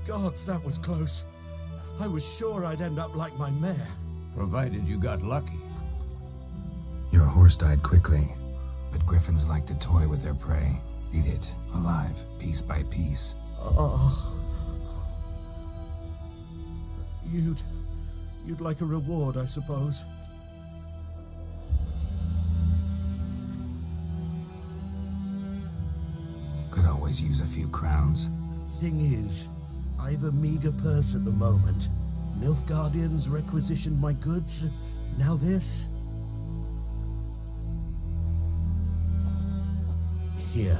Gods, that was close. I was sure I'd end up like my mare. Provided you got lucky. Your horse died quickly, but griffins like to toy with their prey. Eat it, alive, piece by piece. Oh. You'd like a reward, I suppose. Could always use a few crowns. Thing is, I've a meager purse at the moment. Nilfgaardians requisitioned my goods. Now this. Here.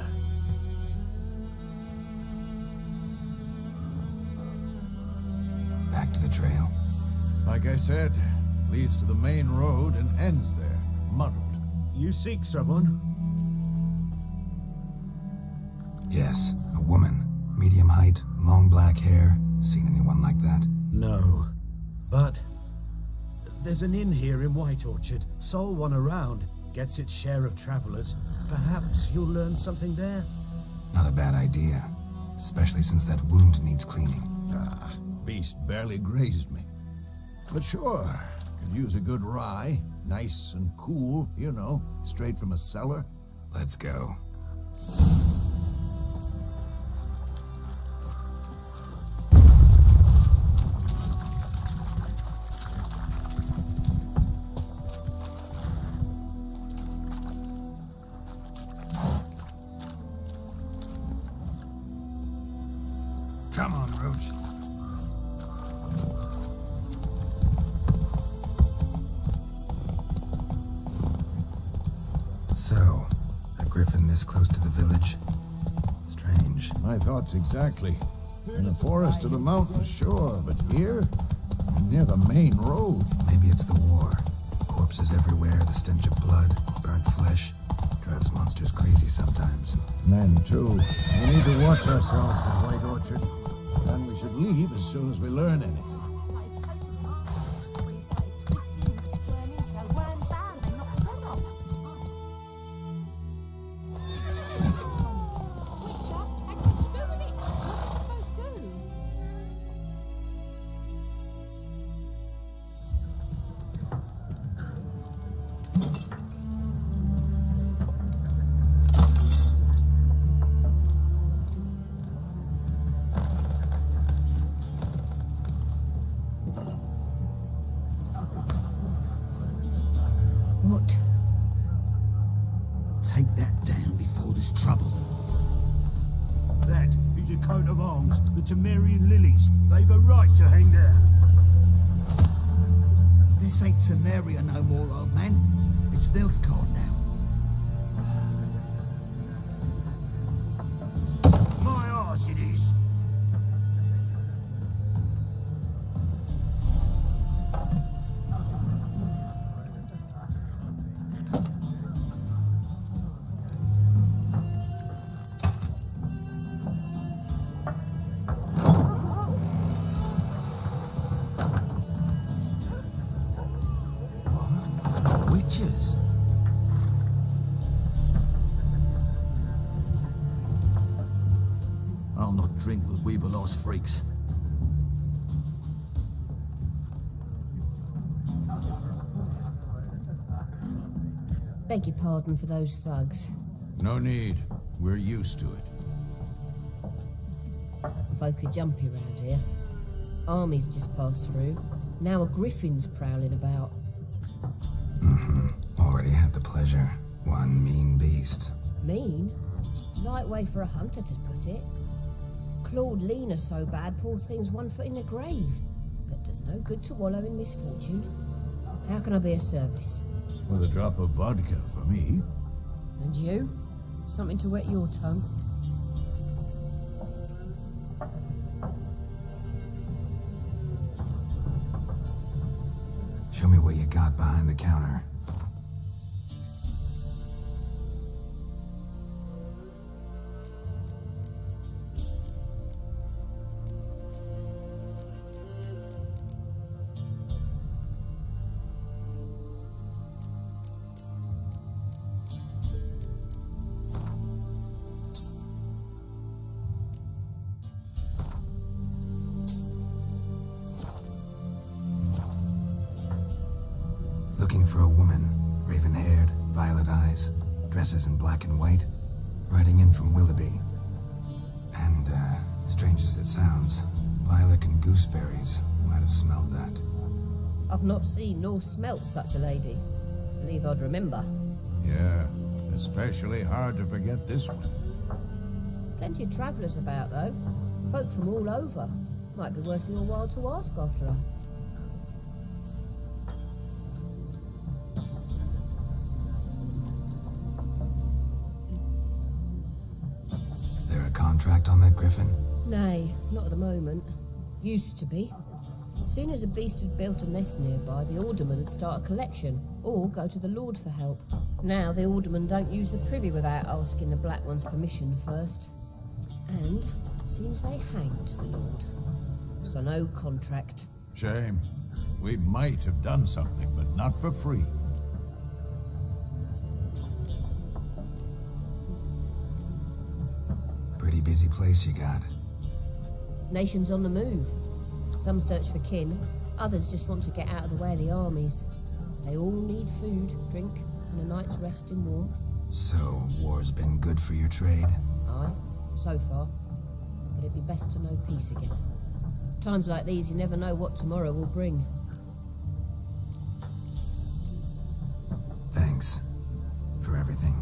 Back to the trail. Like I said, leads to the main road and ends there, muddled. You seek someone? Yes, a woman. Medium height, long black hair. Seen anyone like that? No. But there's an inn here in White Orchard. Sole one around. Gets its share of travelers. Perhaps you'll learn something there? Not a bad idea. Especially since that wound needs cleaning. Ah, beast barely grazed me. But sure, could use a good rye. Nice and cool, you know, straight from a cellar. Let's go. Come on, Roach. So, a griffin this close to the village? Strange. My thoughts exactly. In the forest or the mountains, sure, but here? Near the main road. Maybe it's the war. Corpses everywhere, the stench of blood, burnt flesh. Drives monsters crazy sometimes. Men, too. We need to watch ourselves in White Orchard. And we should leave as soon as we learn anything. What? Take that down before there's trouble. That is a coat of arms, the Temerian lilies. They've a right to hang there. This ain't Temeria no more, old man. It's Nilfgaard now. My arse it is. Witches? I'll not drink with Weaverlost freaks. Beg your pardon for those thugs. No need. We're used to it. Folk are jumpy round here. Armies just passed through. Now a griffin's prowling about. Already had the pleasure. One mean beast. Mean? Light way for a hunter to put it. Clawed Lena so bad, poor thing's 1 foot in the grave. But does no good to wallow in misfortune. How can I be of service? With a drop of vodka for me. And you? Something to wet your tongue? Show me what you got behind the counter. for a woman, raven-haired, violet eyes, dresses in black and white, riding in from Willoughby. And, strange as it sounds, lilac and gooseberries might have smelled that. I've not seen nor smelt such a lady. Believe I'd remember. Yeah, especially hard to forget this one. Plenty of travellers about, though. Folk from all over. Might be worth your while to ask after her. There a contract on that griffin? Nay, not at the moment. Used to be. Soon as a beast had built a nest nearby, the alderman would start a collection, or go to the Lord for help. Now the aldermen don't use the privy without asking the Black One's permission first. And seems they hanged the Lord. So no contract. Shame. We might have done something, but not for free. Pretty busy place you got. Nations on the move. Some search for kin, others just want to get out of the way of the armies. They all need food, drink, and a night's rest in warmth. So, war's been good for your trade? Aye, so far. But it'd be best to know peace again. Times like these, you never know what tomorrow will bring. Thanks for everything.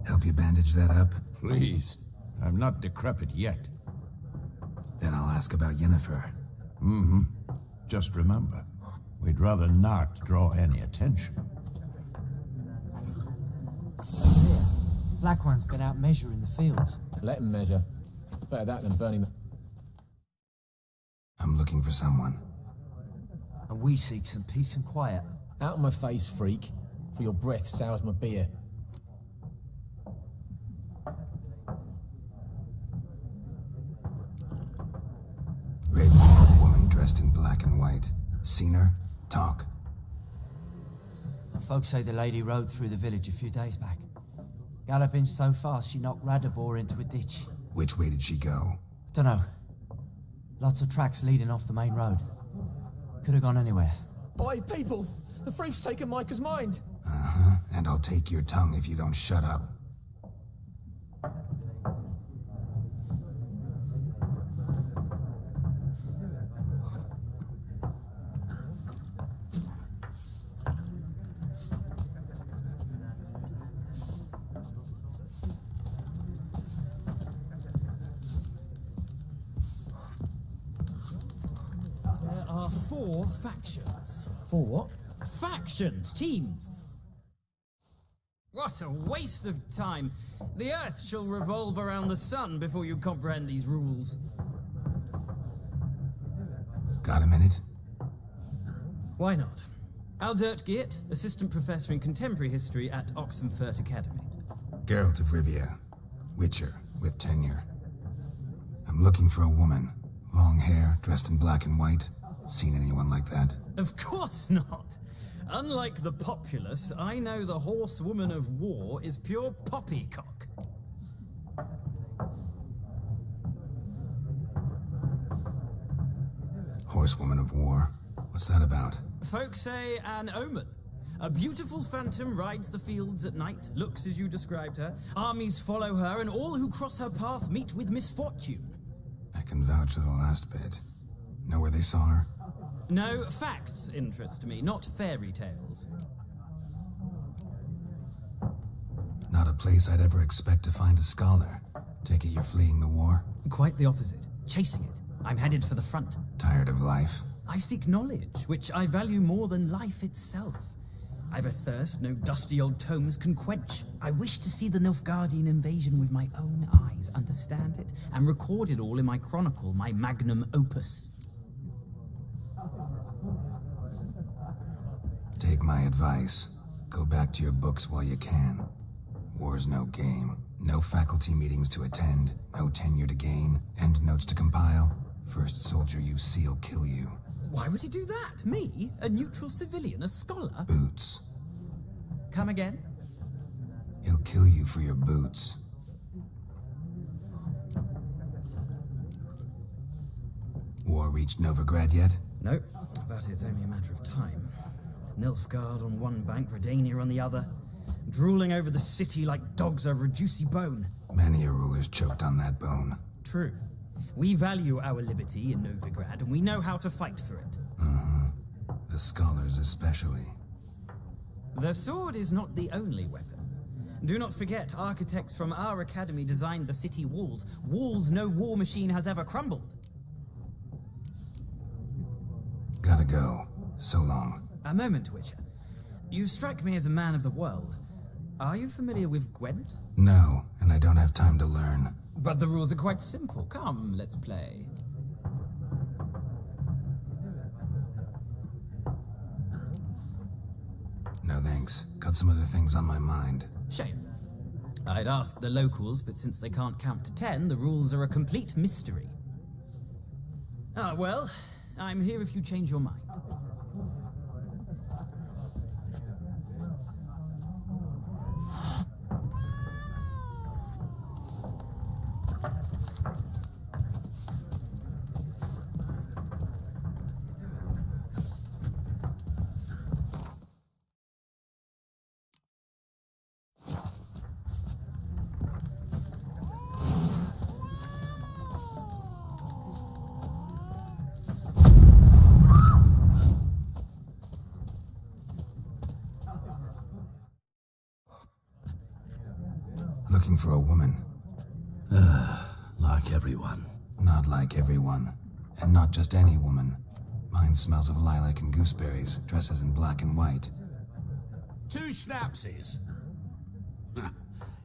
Help you bandage that up? Please. I'm not decrepit yet. Then I'll ask about Yennefer. Just remember, we'd rather not draw any attention. Black One's been out measuring the fields. Let him measure. Better that than burning the... I'm looking for someone. And we seek some peace and quiet. Out of my face, freak. For your breath sours my beer. Raven-haired woman dressed in black and white. Seen her? Talk. Folks say the lady rode through the village a few days back. Galloping so fast she knocked Radabor into a ditch. Which way did she go? Dunno. Lots of tracks leading off the main road. Could have gone anywhere. Oi, people! The freak's taken Micah's mind! And I'll take your tongue if you don't shut up. There are 4 factions. For what? Factions! Teams! What a waste of time. The Earth shall revolve around the sun before you comprehend these rules. Got a minute? Why not? Aldert Geert, Assistant Professor in Contemporary History at Oxenfurt Academy. Geralt of Rivia. Witcher, with tenure. I'm looking for a woman. Long hair, dressed in black and white. Seen anyone like that? Of course not. Unlike the populace, I know the horsewoman of war is pure poppycock. Horsewoman of war. What's that about? Folks say an omen. A beautiful phantom rides the fields at night, looks as you described her. Armies follow her, and all who cross her path meet with misfortune. I can vouch for the last bit. Know where they saw her? No, facts interest me, not fairy tales. Not a place I'd ever expect to find a scholar. Take it you're fleeing the war? Quite the opposite. Chasing it. I'm headed for the front. Tired of life? I seek knowledge, which I value more than life itself. I've a thirst no dusty old tomes can quench. I wish to see the Nilfgaardian invasion with my own eyes, understand it, and record it all in my chronicle, my magnum opus. Take my advice. Go back to your books while you can. War's no game. No faculty meetings to attend. No tenure to gain. End notes to compile. First soldier you see will kill you. Why would he do that? Me? A neutral civilian? A scholar? Boots. Come again? He'll kill you for your boots. War reached Novigrad yet? No, but it's only a matter of time. Nilfgaard on one bank, Redania on the other, drooling over the city like dogs over a juicy bone. Many a ruler's choked on that bone. True. We value our liberty in Novigrad, and we know how to fight for it. The scholars especially. The sword is not the only weapon. Do not forget, architects from our academy designed the city walls. Walls no war machine has ever crumbled. Gotta go. So long. A moment, Witcher. You strike me as a man of the world. Are you familiar with Gwent? No, and I don't have time to learn. But the rules are quite simple. Come, let's play. No thanks. Got some other things on my mind. Shame. I'd ask the locals, but since they can't count to 10, the rules are a complete mystery. Ah, well, I'm here if you change your mind. Looking for a woman. Like everyone. Not like everyone. And not just any woman. Mine smells of lilac and gooseberries, dresses in black and white. 2 schnapsies.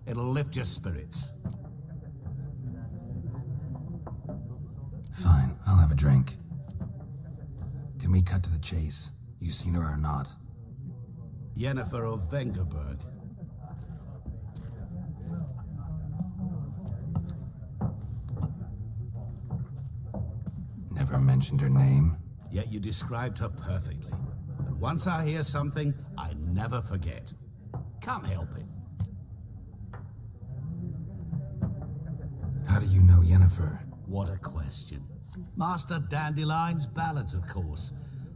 It'll lift your spirits. Fine, I'll have a drink. Can we cut to the chase? You seen her or not? Yennefer of Vengerberg. Never mentioned her name. Yet you described her perfectly. And once I hear something, I never forget. Can't help it. How do you know Yennefer? What a question. Master Dandelion's ballads, of course.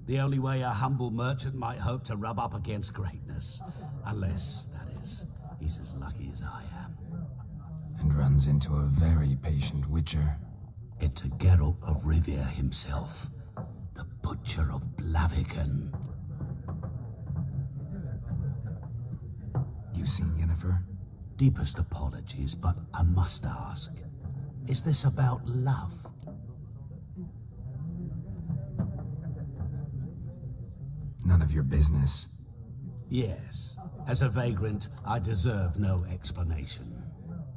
The only way a humble merchant might hope to rub up against greatness. Unless, that is, he's as lucky as I am. And runs into a very patient witcher. Into Geralt of Rivia himself. The Butcher of Blaviken. You seen Yennefer? Deepest apologies, but I must ask. Is this about love? None of your business. Yes. As a vagrant, I deserve no explanation.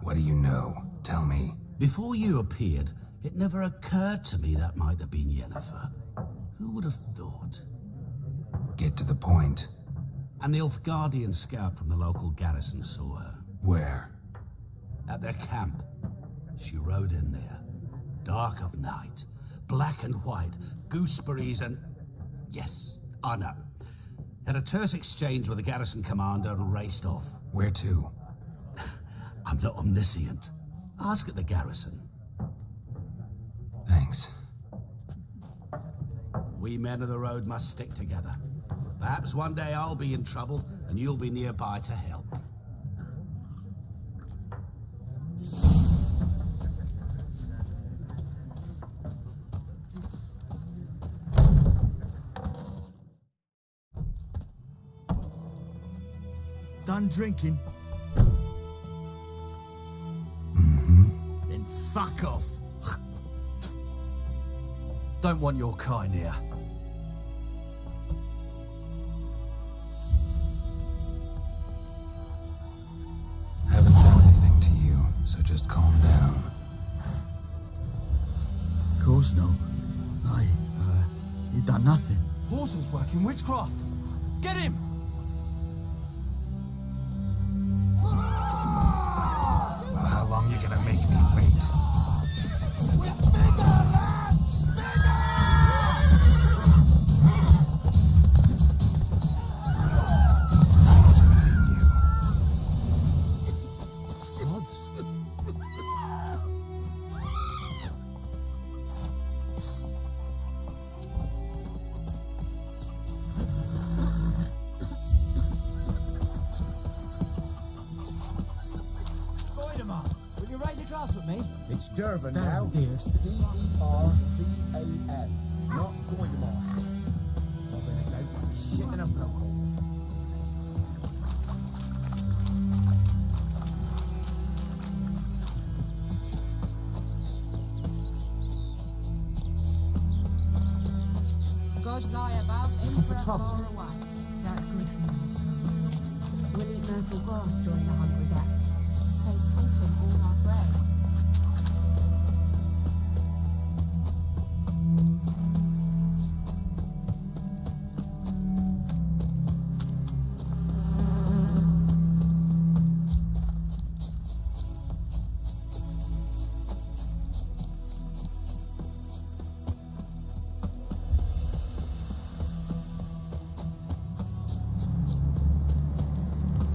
What do you know? Tell me. Before you appeared, it never occurred to me that might have been Yennefer. Who would have thought? Get to the point. A Nilfgaardian scout from the local garrison saw her. Where? At their camp. She rode in there. Dark of night. Black and white. Gooseberries and... Yes, I know. Had a terse exchange with the garrison commander and raced off. Where to? I'm not omniscient. Ask at the garrison. Thanks. We men of the road must stick together. Perhaps one day I'll be in trouble and you'll be nearby to help. Done drinking? Then fuck off. Don't want your kind here. Haven't done anything to you, so just calm down. Of course not. You done nothing. Horsel's working witchcraft. Get him! Well, how long you gonna make me wait? With bigger lads! Bigger! class with me? It's Dervan Damn, now. dears. D-E-R-V-A-N. Not going to Mars. Not gonna go. Shit in a blowhole. God's eye above, Looking for emperor trouble? far away. That griffin is gross. We'll eat myrtle grass during the hungry gap. They've taken all our bread.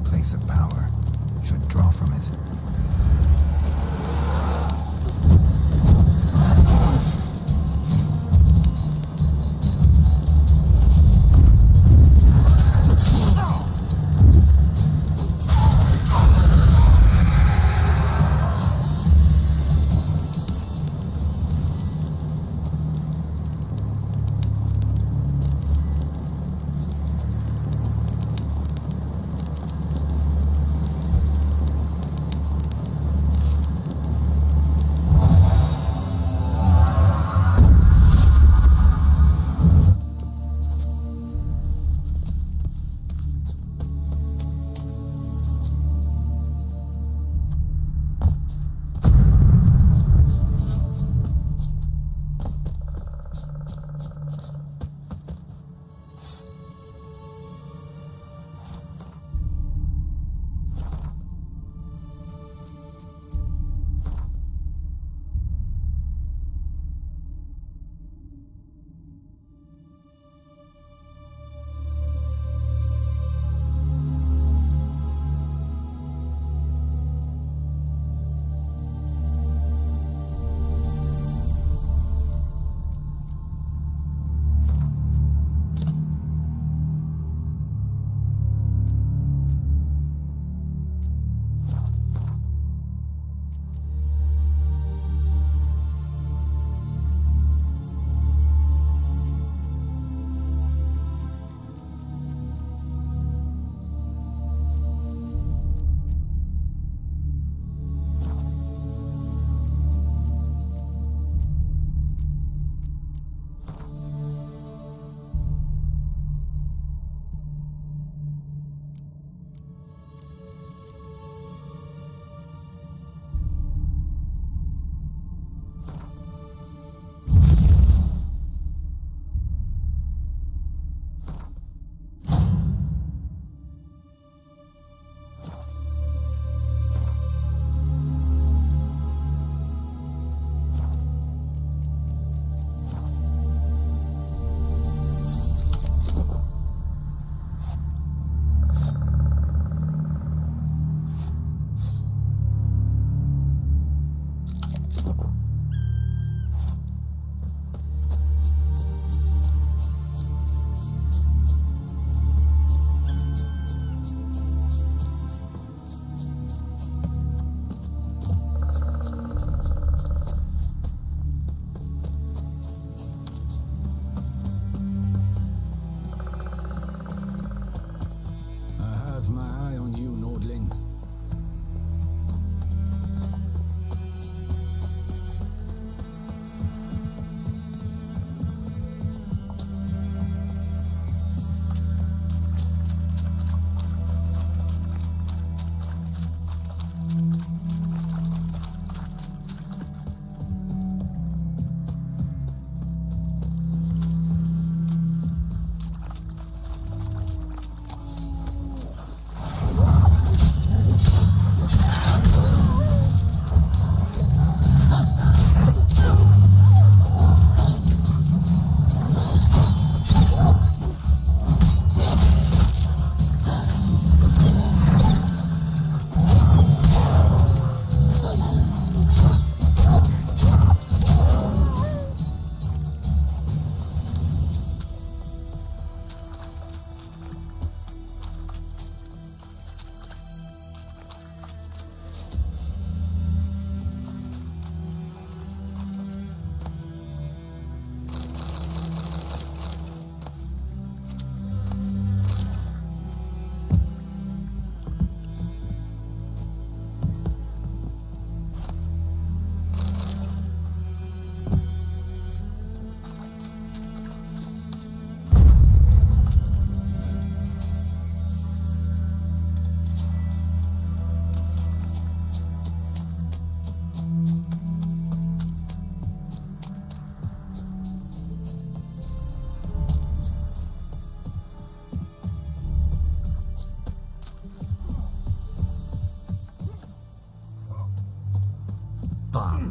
Place of power should draw from it.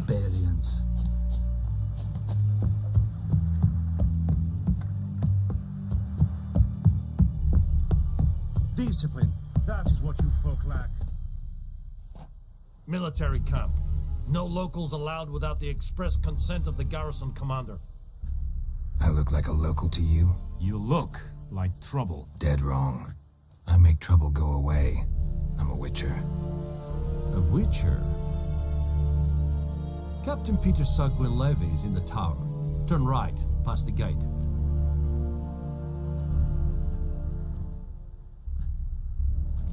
Barbarians. Discipline. That is what you folk lack. Military camp. No locals allowed without the express consent of the garrison commander. I look like a local to you? You look like trouble. Dead wrong. I make trouble go away. I'm a witcher. A witcher? Captain Peter Sugwin Levy is in the tower. Turn right, past the gate.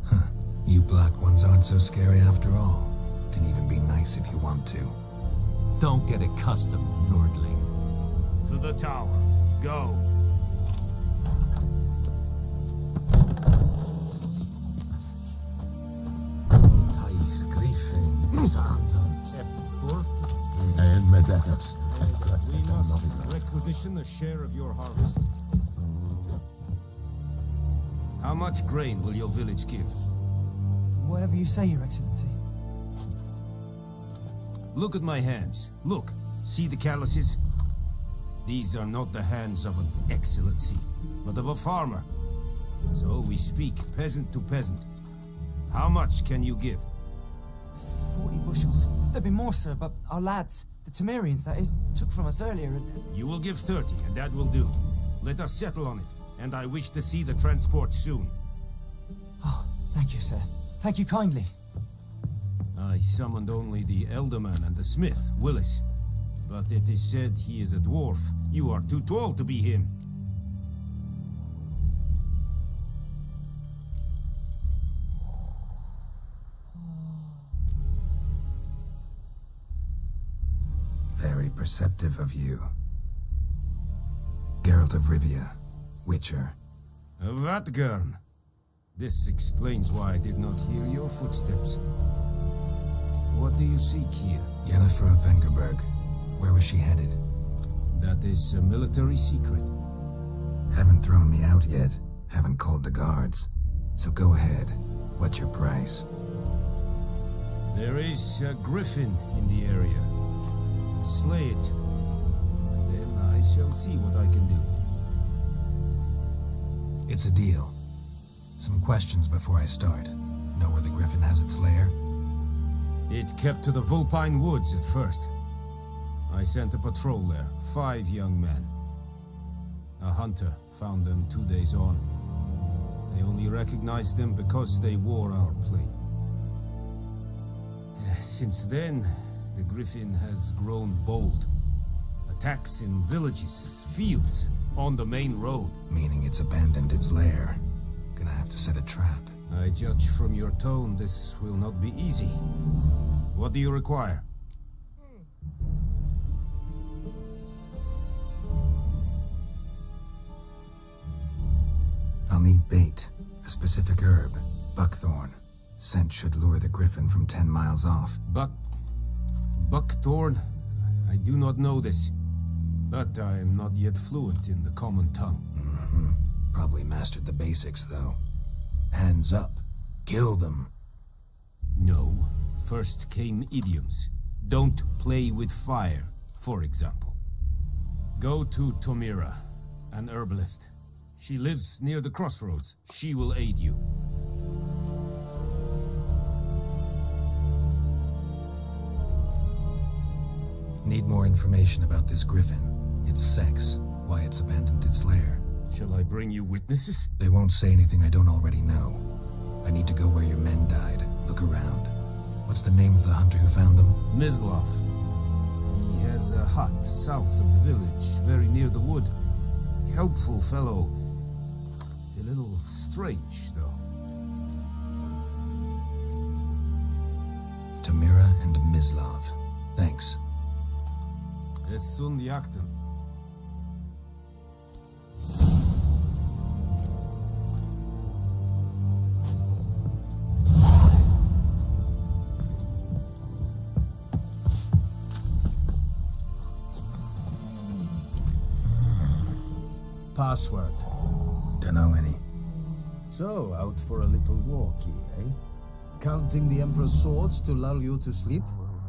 Huh. You black ones aren't so scary after all. Can even be nice if you want to. Don't get accustomed, Nordling. To the tower. Go. Thais Griffin, Sandon. And Medecus. We must requisition a share of your harvest. How much grain will your village give? Whatever you say, Your Excellency. Look at my hands. Look. See the calluses? These are not the hands of an excellency, but of a farmer. So we speak peasant to peasant. How much can you give? 40 bushels. There'd be more, sir, but our lads, the Temerians, that is, took from us earlier and... You will give 30, and that will do. Let us settle on it, and I wish to see the transport soon. Oh, thank you, sir. Thank you kindly. I summoned only the Elderman and the smith, Willis. But it is said he is a dwarf. You are too tall to be him. Very perceptive of you. Geralt of Rivia, Witcher. Vatgern. This explains why I did not hear your footsteps. What do you seek here? Yennefer of Vengerberg. Where was she headed? That is a military secret. Haven't thrown me out yet. Haven't called the guards. So go ahead. What's your price? There is a griffin in the area. Slay it. And then I shall see what I can do. It's a deal. Some questions before I start. Know where the griffin has its lair? It kept to the Vulpine Woods at first. I sent a patrol there, 5 young men. A hunter found them 2 days on. They only recognized them because they wore our plate. Since then, the griffin has grown bold. Attacks in villages, fields, on the main road. Meaning it's abandoned its lair. Gonna have to set a trap. I judge from your tone this will not be easy. What do you require? I'll need bait, a specific herb, buckthorn. Scent should lure the griffin from 10 miles off. Buckthorn? I do not know this, but I am not yet fluent in the common tongue. Probably mastered the basics, though. Hands up. Kill them. No. First came idioms. Don't play with fire, for example. Go to Tomira, an herbalist. She lives near the crossroads. She will aid you. Need more information about this griffin. Its sex, why it's abandoned its lair. Shall I bring you witnesses? They won't say anything I don't already know. I need to go where your men died. Look around. What's the name of the hunter who found them? Mislav. He has a hut south of the village, very near the wood. Helpful fellow. A little strange, though. Tomira and Mislav. Thanks. Es sunt jakten. Password. Dunno any. So, out for a little walkie, eh? Counting the Emperor's swords to lull you to sleep?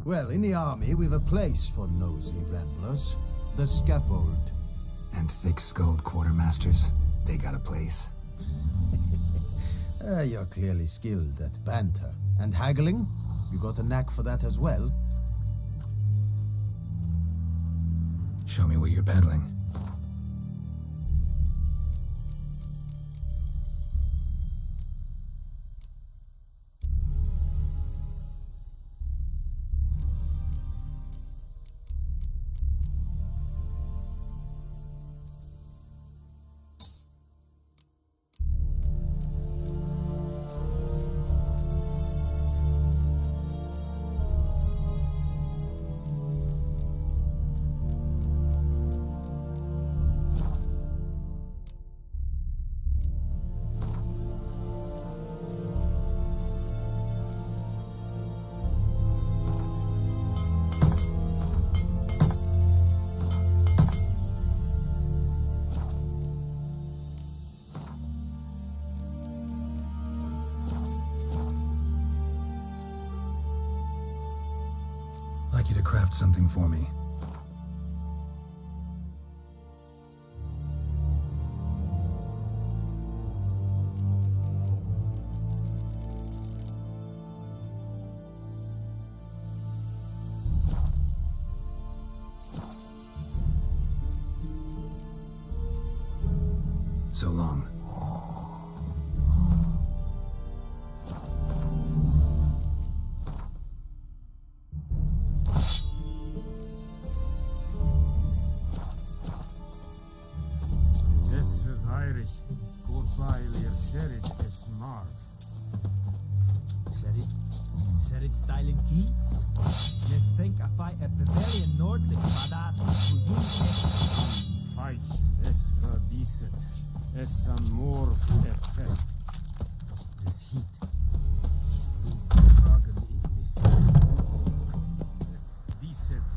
Well, in the army, we've a place for nosy ramblers. The scaffold. And thick-skulled quartermasters, they got a place. You're clearly skilled at banter. And haggling? You got a knack for that as well? Show me what you're peddling. I'd like you to craft something for me. So long. Serit stylen key. Nes think I fight at Bavarian Nordlich, Badas, Fight, es diset, es amor pest. Es heat. Fragen in this. Es diset,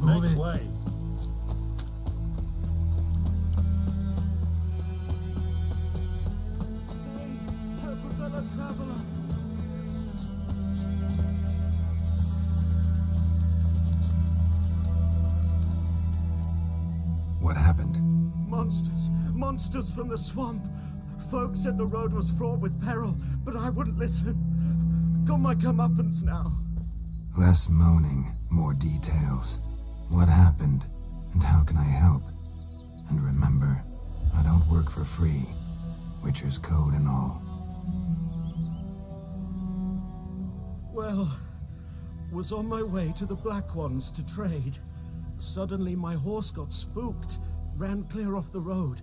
Make way. Help a fellow traveler. What happened? Monsters from the swamp. Folk said the road was fraught with peril, but I wouldn't listen. Got my comeuppance now. Less moaning, more details. What happened, and how can I help? And remember, I don't work for free. Witcher's code and all. Well, was on my way to the Black Ones to trade. Suddenly my horse got spooked, ran clear off the road.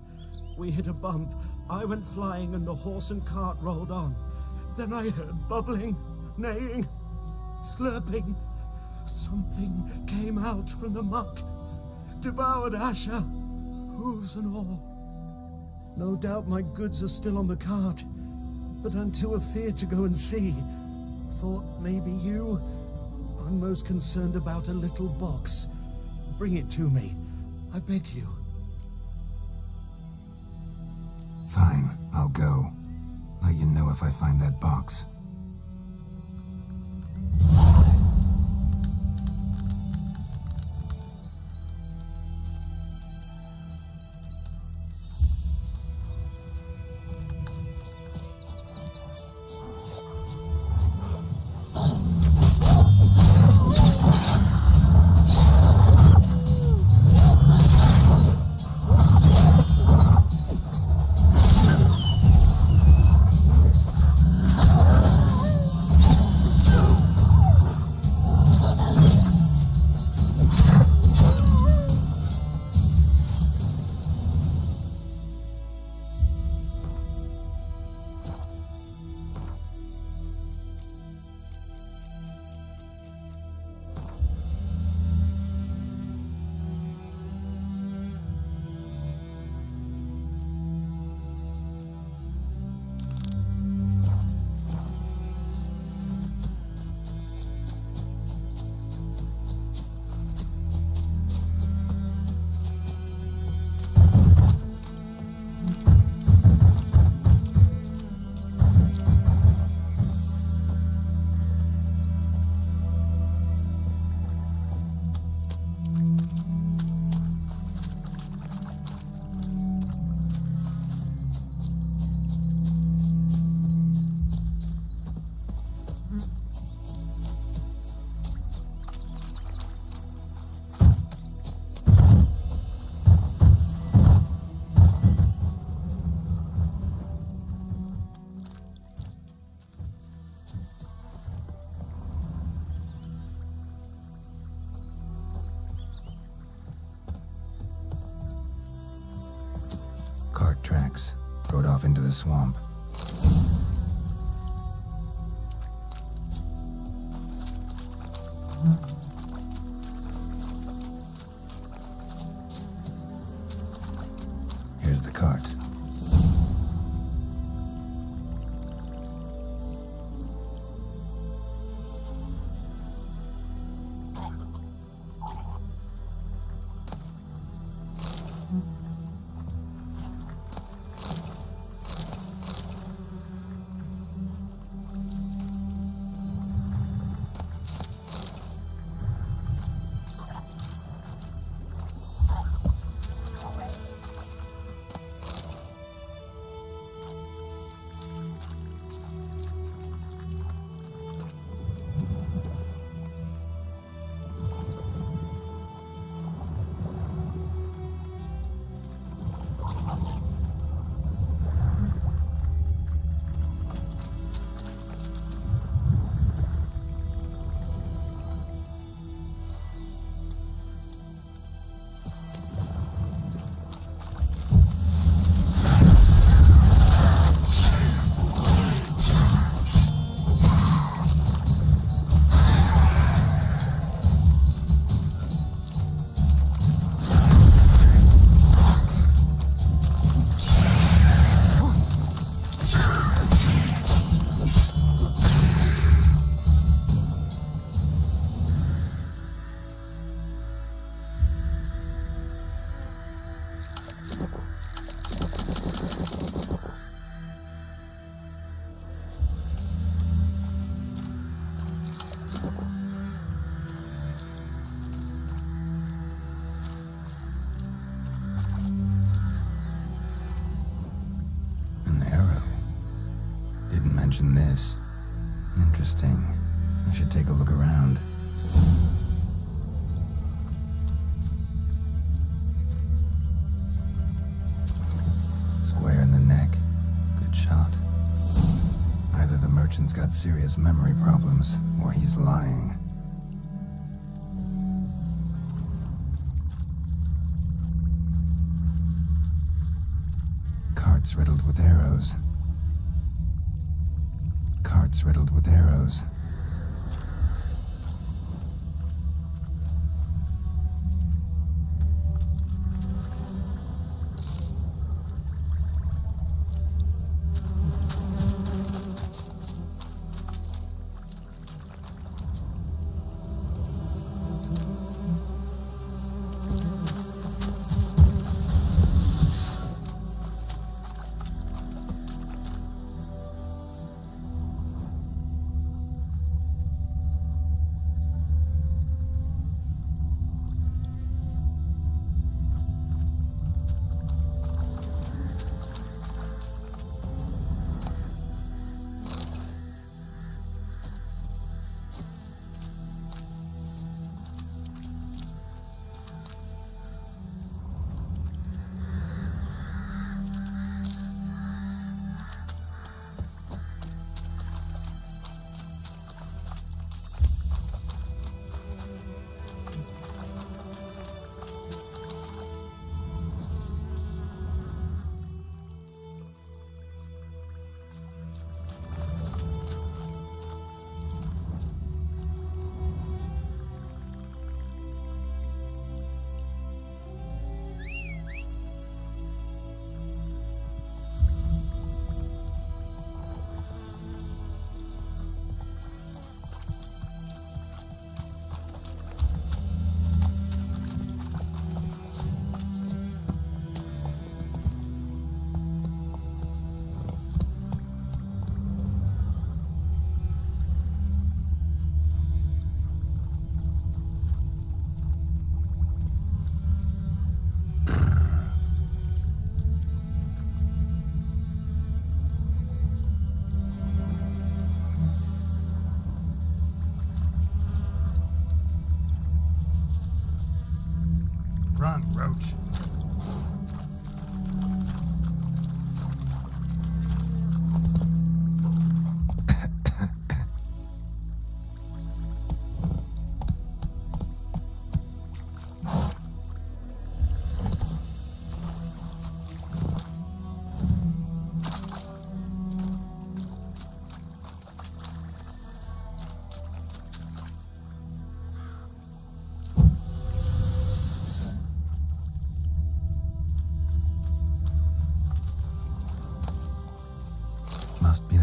We hit a bump, I went flying and the horse and cart rolled on. Then I heard bubbling, neighing, slurping. Something came out from the muck, devoured Asher, hooves and all. No doubt my goods are still on the cart, but I'm too afeard to go and see. Thought maybe you. I'm most concerned about a little box. Bring it to me, I beg you. Fine, I'll go. Let you know if I find that box. cart tracks rode off into the swamp. Here's the cart. This. Interesting. I should take a look around. Square in the neck. Good shot. Either the merchant's got serious memory problems, or he's lying. Carts riddled with arrows. Carts riddled with arrows.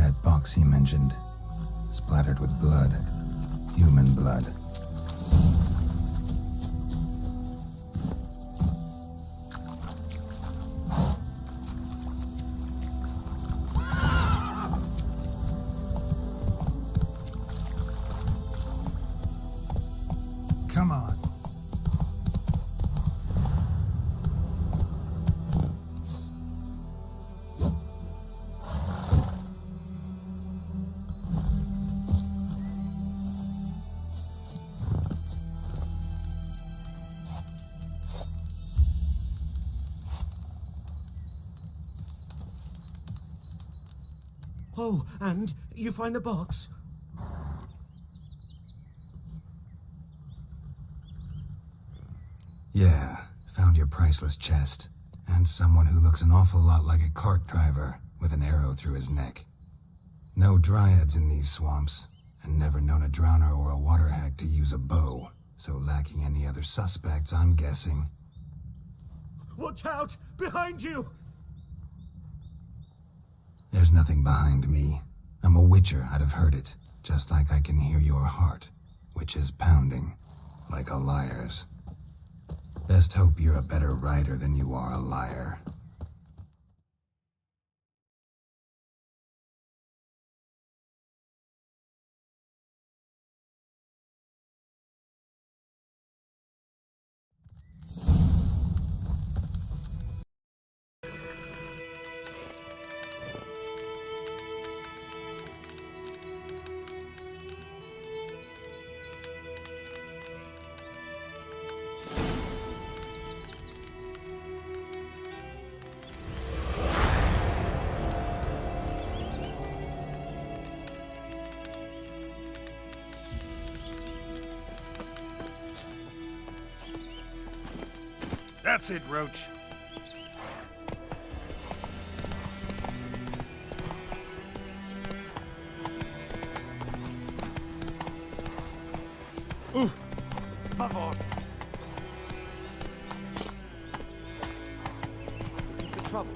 That box he mentioned, splattered with blood. Human blood. Come on. Oh, and you find the box? Yeah, found your priceless chest. And someone who looks an awful lot like a cart driver with an arrow through his neck. No dryads in these swamps, and never known a drowner or a water hag to use a bow. So lacking any other suspects, I'm guessing. Watch out! Behind you! There's nothing behind me. I'm a witcher, I'd have heard it. Just like I can hear your heart, which is pounding, like a liar's. Best hope you're a better writer than you are a liar. That's it, Roach. Por favor. Looking for trouble.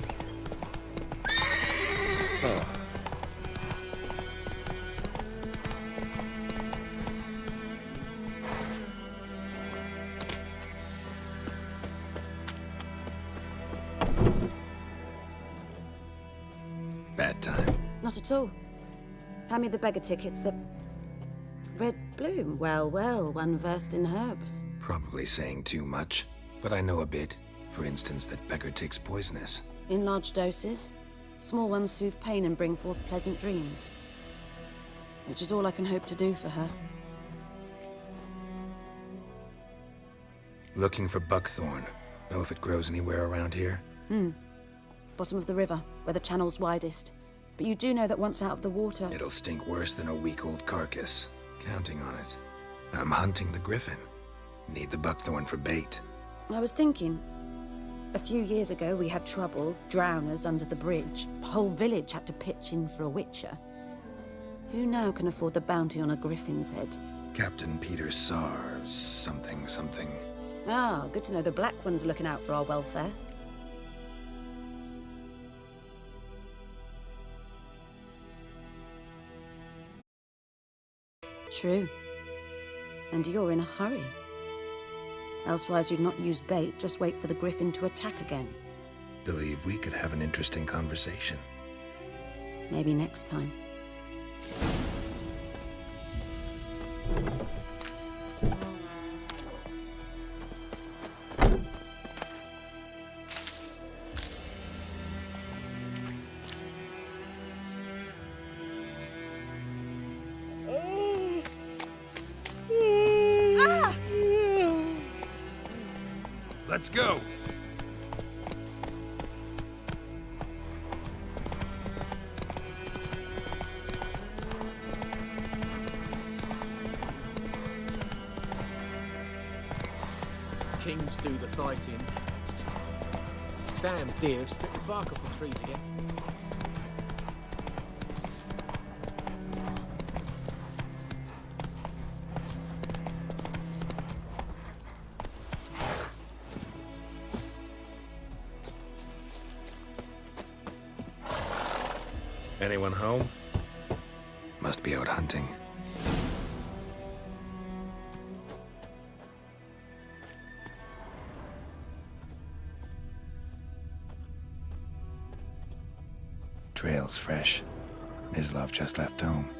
Bad time. Not at all. Hand me the beggar tickets, the red bloom. Well, well, one versed in herbs. Probably saying too much, but I know a bit. For instance, that beggar tick's poisonous. In large doses. Small ones soothe pain and bring forth pleasant dreams. Which is all I can hope to do for her. Looking for buckthorn. Know if it grows anywhere around here? Bottom of the river, where the channel's widest. But you do know that once out of the water... It'll stink worse than a week-old carcass. Counting on it. I'm hunting the griffin. Need the buckthorn for bait. I was thinking... A few years ago, we had trouble, drowners under the bridge. The whole village had to pitch in for a witcher. Who now can afford the bounty on a griffin's head? Captain Peter Sars, something. Ah, good to know the Black One's looking out for our welfare. True. And you're in a hurry. Elsewise you'd not use bait, just wait for the griffin to attack again. Believe we could have an interesting conversation. Maybe next time. Let's go. Kings do the fighting. Damn deer have stripped the bark off the trees again. Anyone home? Must be out hunting. Trail's fresh. Mislav just left home.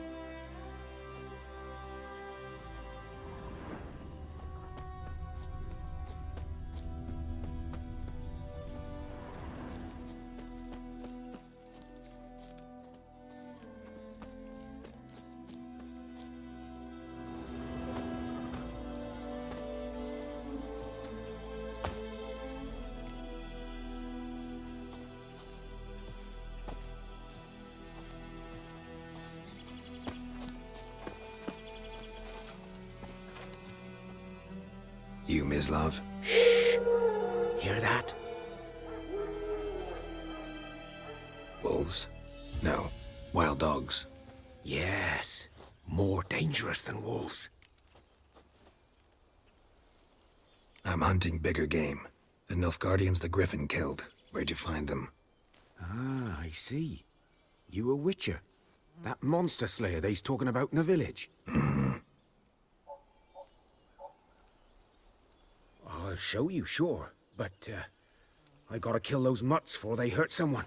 You, Mislav? Shh! Hear that? Wolves? No. Wild dogs. Yes. More dangerous than wolves. I'm hunting bigger game. The Nilfgaardians the Griffin killed. Where'd you find them? Ah, I see. You a witcher. That monster slayer they's talking about in the village. I'll show you, sure. But, I gotta kill those mutts before they hurt someone.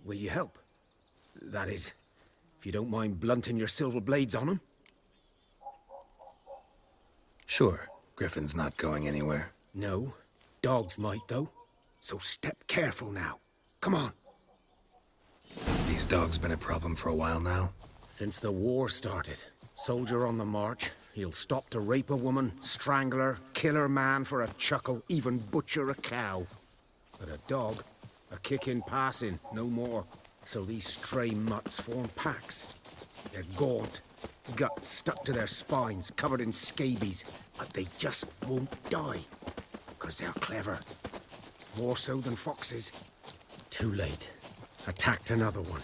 Will you help? That is, if you don't mind blunting your silver blades on them. Sure. Griffin's not going anywhere. No. Dogs might, though. So step careful now. Come on. These dogs been a problem for a while now? Since the war started. Soldier on the march. He'll stop to rape a woman, strangle her, kill her man for a chuckle, even butcher a cow. But a dog, a kick in passing, no more. So these stray mutts form packs. They're gaunt, guts stuck to their spines, covered in scabies, but they just won't die. 'Cause they're clever. More so than foxes. Too late. Attacked another one.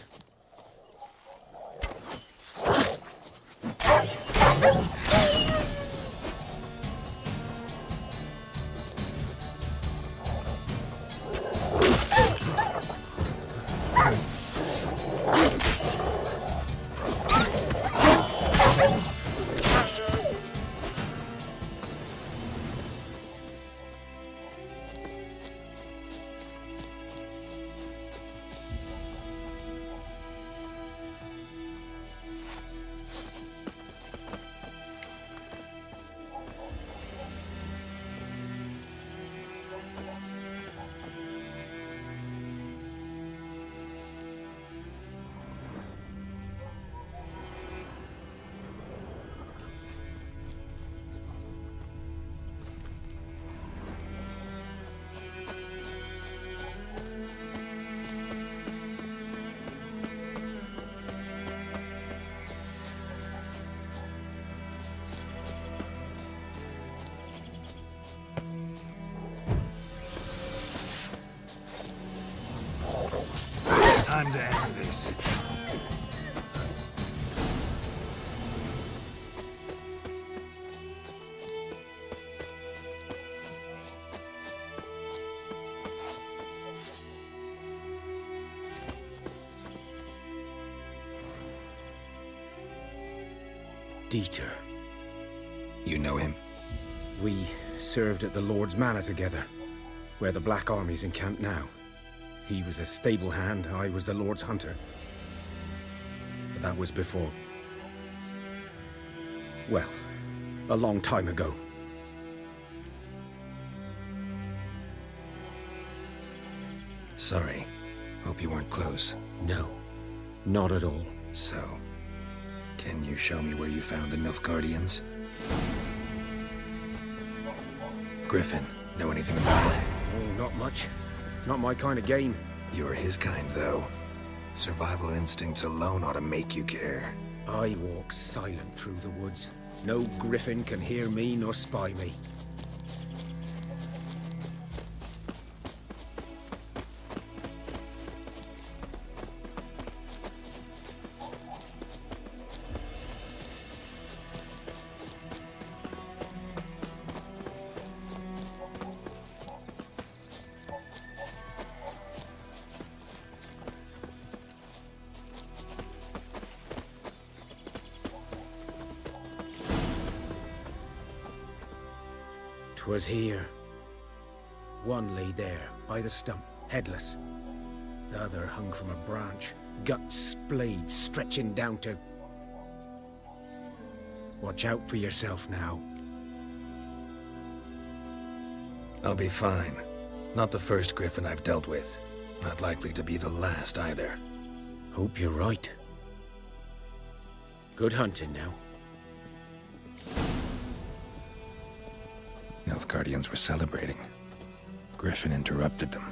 Time to end this. Dieter. You know him? We served at the Lord's Manor together, where the Black Army's encamped now. He was a stable hand, I was the Lord's hunter. But that was before... well, a long time ago. Sorry. Hope you weren't close. No, not at all. So, can you show me where you found the Nilfgaardians? Griffin, know anything about it? Oh, not much. Not my kind of game. You're his kind, though. Survival instincts alone ought to make you care. I walk silent through the woods. No griffin can hear me nor spy me. 'Twas here. One lay there, by the stump, headless. The other hung from a branch, guts splayed, stretching down to... Watch out for yourself now. I'll be fine. Not the first griffin I've dealt with. Not likely to be the last either. Hope you're right. Good hunting now. Nilfgaardians were celebrating. Griffin interrupted them.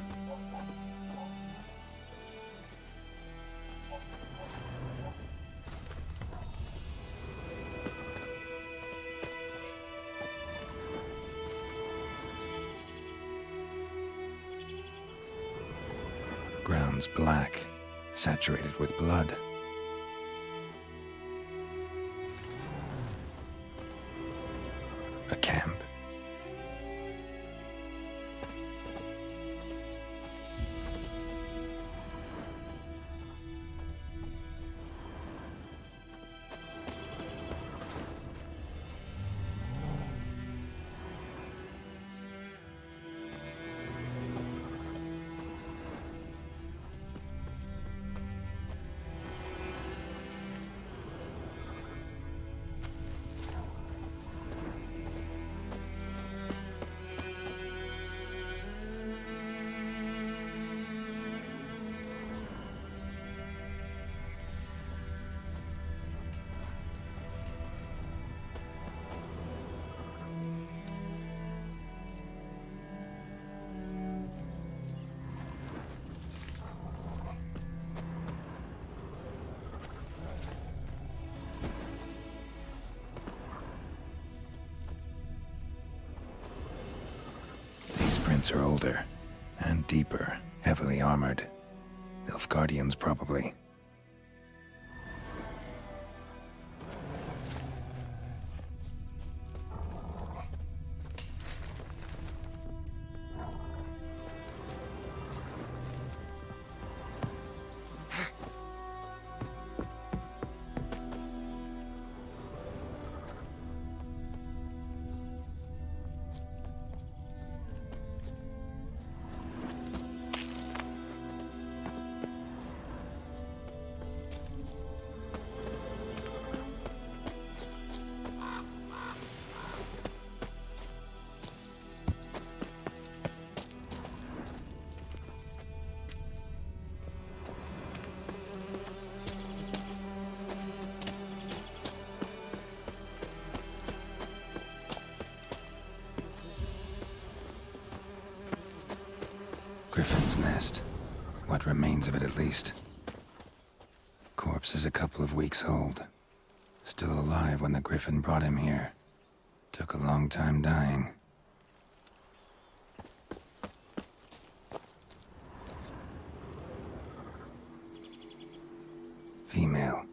Ground's black, saturated with blood. A camp. Prints are older and deeper, heavily armored. Nilfgaardians, probably. Griffin's nest. What remains of it, at least. Corpse is a couple of weeks old. Still alive when the Griffin brought him here. Took a long time dying. Female.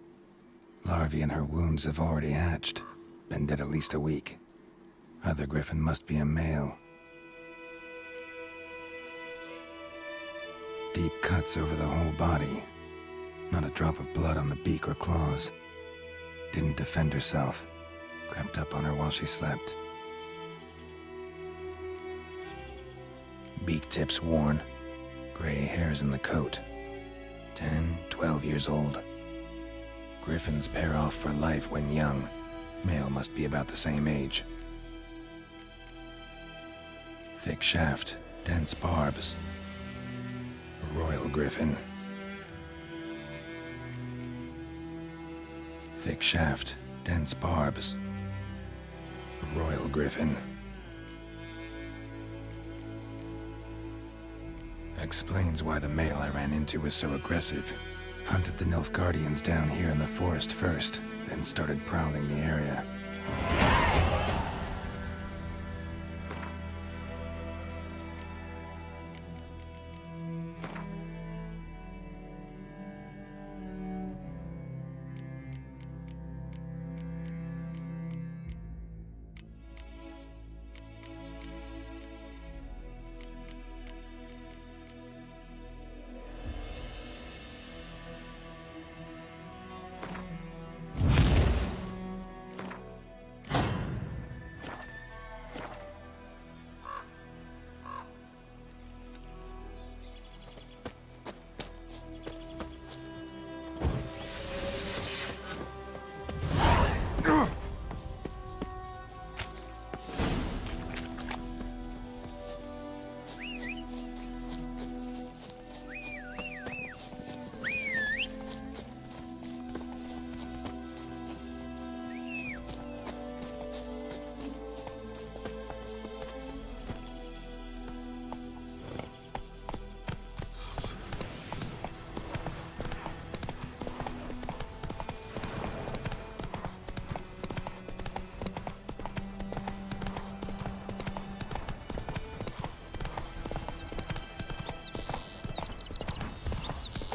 Larvae in her wounds have already hatched. Been dead at least a week. Other Griffin must be a male. Deep cuts over the whole body. Not a drop of blood on the beak or claws. Didn't defend herself. Crept up on her while she slept. Beak tips worn. Gray hairs in the coat. 10, 12 years old. Griffins pair off for life when young. Male must be about the same age. Thick shaft, dense barbs. A royal griffin. Thick shaft, dense barbs. A royal griffin. Explains why the male I ran into was so aggressive. Hunted the Nilfgaardians down here in the forest first, then started prowling the area.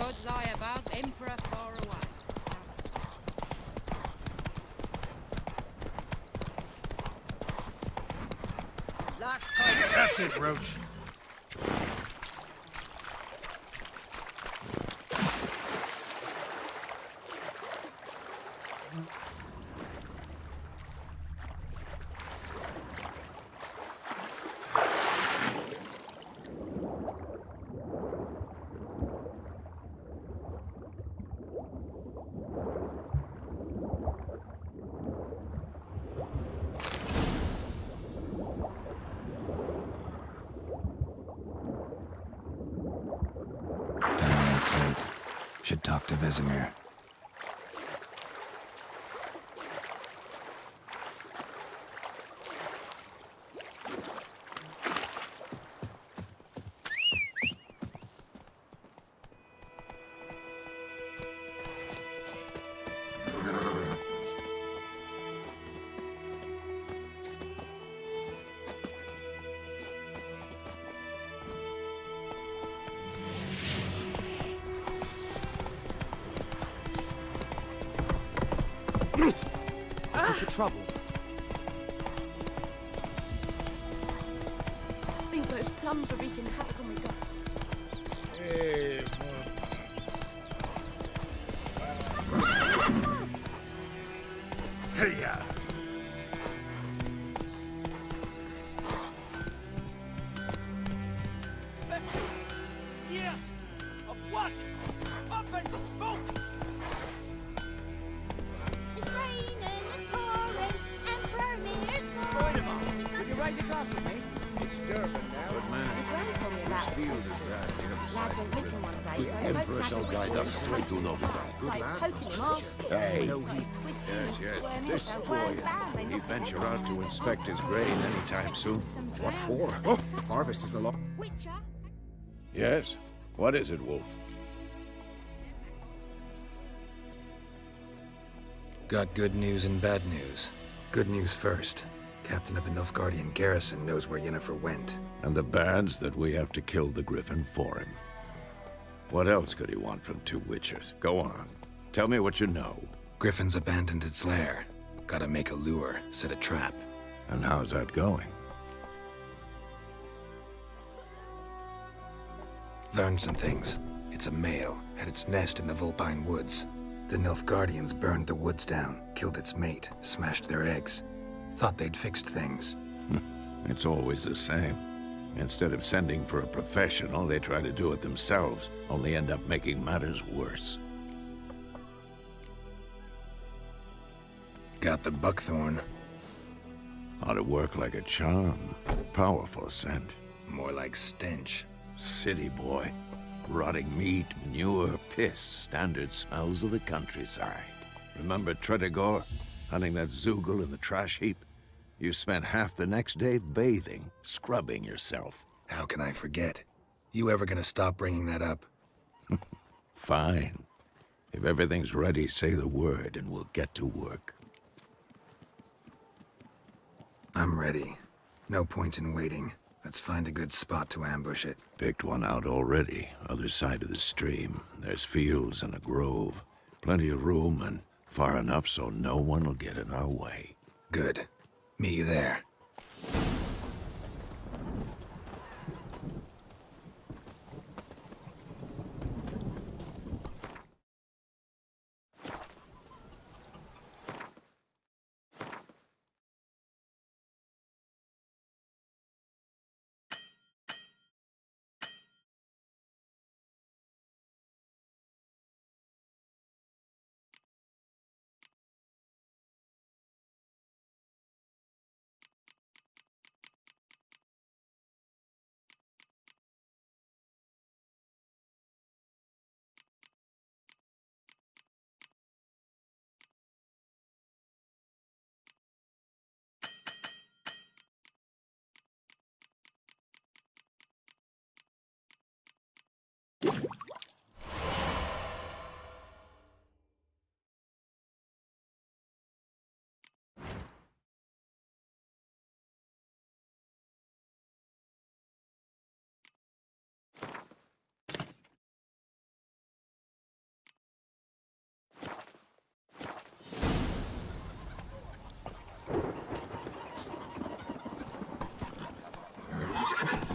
Odds I about Emperor far away. Last time. That's it, Roach. Should talk to Vesemir. Look for trouble. I think those plums are wreaking havoc on my gut. Hey, Hey-ya! Years of what? Up and smoke! It's raining, it's pouring, and Vermeer's Wait a moment. Will you raise a glass with me? It's Durban now. Good man. My gran told me about Whose field is that? The other Lad side went of the missing river. one day, The so Emperor shall guide us straight to Novigrad. Good Started lad, poking him, asking. Hey. No, Yes, this boy. He'd venture out to inspect his grain any time soon. What for? Harvest is a lot. Witcher. Yes? What is it, Wolf? Got good news and bad news. Good news first. Captain of the Nilfgaardian garrison knows where Yennefer went. And the bad's that we have to kill the Griffin for him. What else could he want from two witchers? Go on. Tell me what you know. Griffin's abandoned its lair. Gotta make a lure, set a trap. And how's that going? Learned some things. It's a male, had its nest in the Vulpine Woods. The Nilfgaardians burned the woods down, killed its mate, smashed their eggs. Thought they'd fixed things. It's always the same. Instead of sending for a professional, they try to do it themselves, only end up making matters worse. Got the buckthorn. Ought to work like a charm. Powerful scent. More like stench. City boy. Rotting meat, manure, piss, standard smells of the countryside. Remember Tretogor? Hunting that Zoogle in the trash heap? You spent half the next day bathing, scrubbing yourself. How can I forget? You ever gonna stop bringing that up? Fine. If everything's ready, say the word and we'll get to work. I'm ready. No point in waiting. Let's find a good spot to ambush it. Picked one out already, other side of the stream. There's fields and a grove. Plenty of room and far enough so no one will get in our way. Good. Meet you there.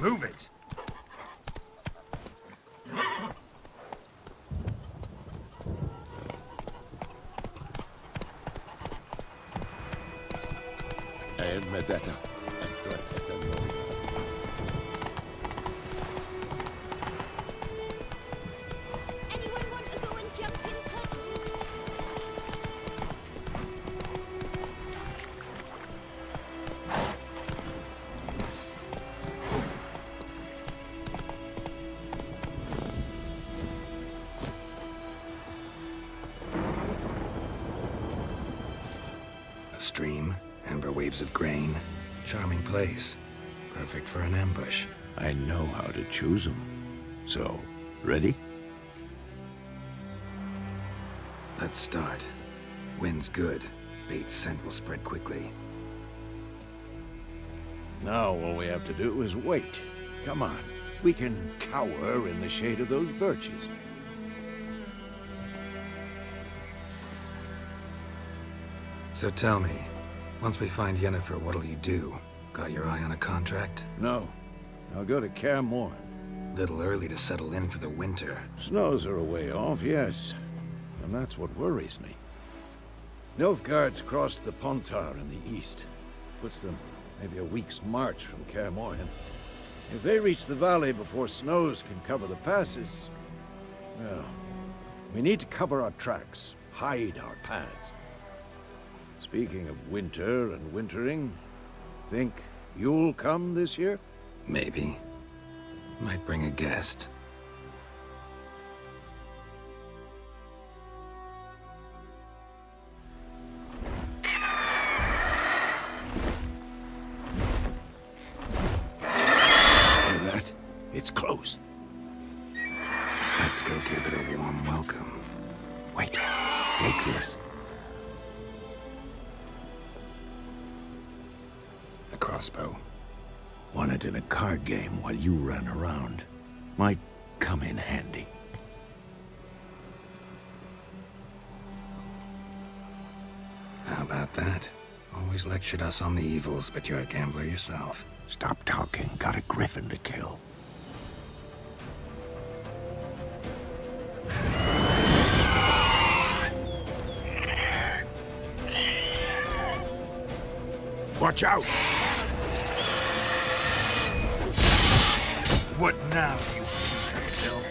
Move it! Medetta. Anyone want to go and jump in puddles? A stream, amber waves of grain. Charming place. Perfect for an ambush. I know how to choose them. So, ready? Let's start. Wind's good. Bait's scent will spread quickly. Now all we have to do is wait. Come on. We can cower in the shade of those birches. So tell me, once we find Yennefer, what'll you do? Got your eye on a contract? No. I'll go to Kaer Morhen. Little early to settle in for the winter. Snows are a way off, yes. And that's what worries me. Nilfgaard's crossed the Pontar in the east. Puts them maybe a week's march from Kaer Morhen. If they reach the valley before snows can cover the passes, well, we need to cover our tracks, hide our paths. Speaking of winter and wintering, think you'll come this year? Maybe. Might bring a guest. Hear that? It's close. Let's go give it a warm welcome. Wait, take this. A crossbow. Won it in a card game while you ran around. Might come in handy. How about that? Always lectured us on the evils, but you're a gambler yourself. Stop talking. Got a griffin to kill. Watch out! What now, you piece of filth?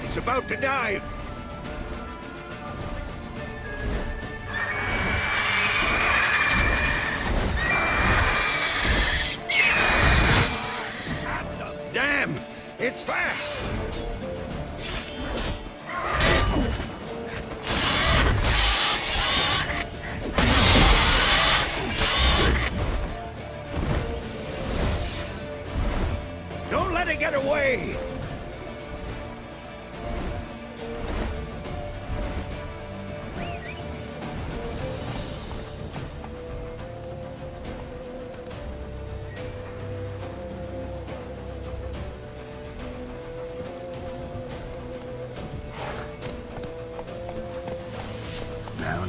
He's about to dive! Damn! It's fast! Don't let it get away!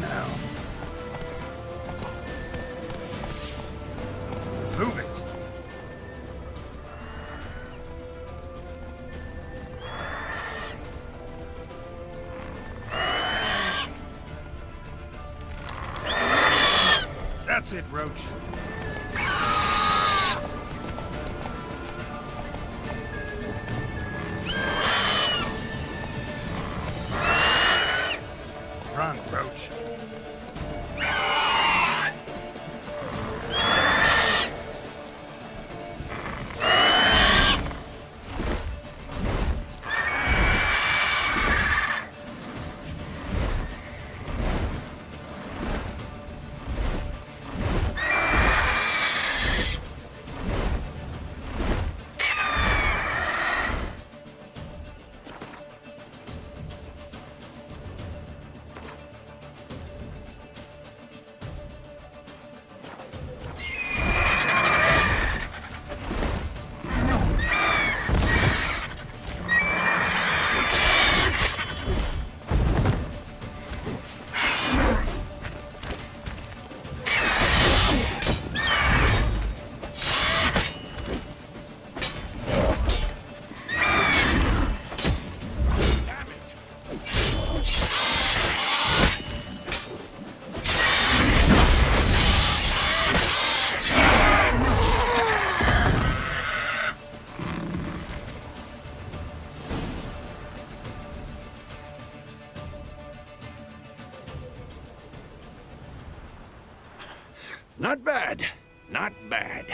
Now. Move it! That's it, Roach. Run, Roach. Not bad. Not bad.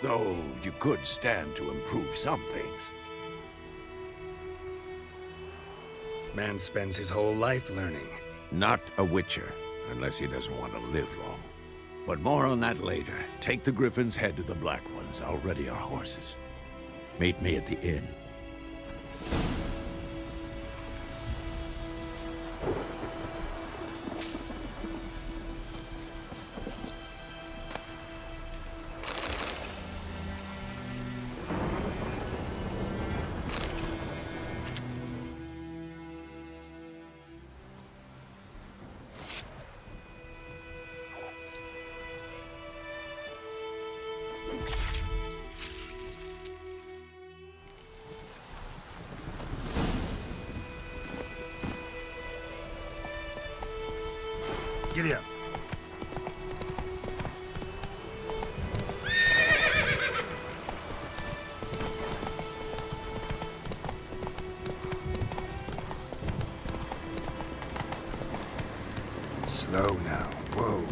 Though you could stand to improve some things. Man spends his whole life learning. Not a Witcher, unless he doesn't want to live long. But more on that later. Take the Griffin's head to the Black Ones. I'll ready our horses. Meet me at the inn. Giddy up. Slow now. Whoa.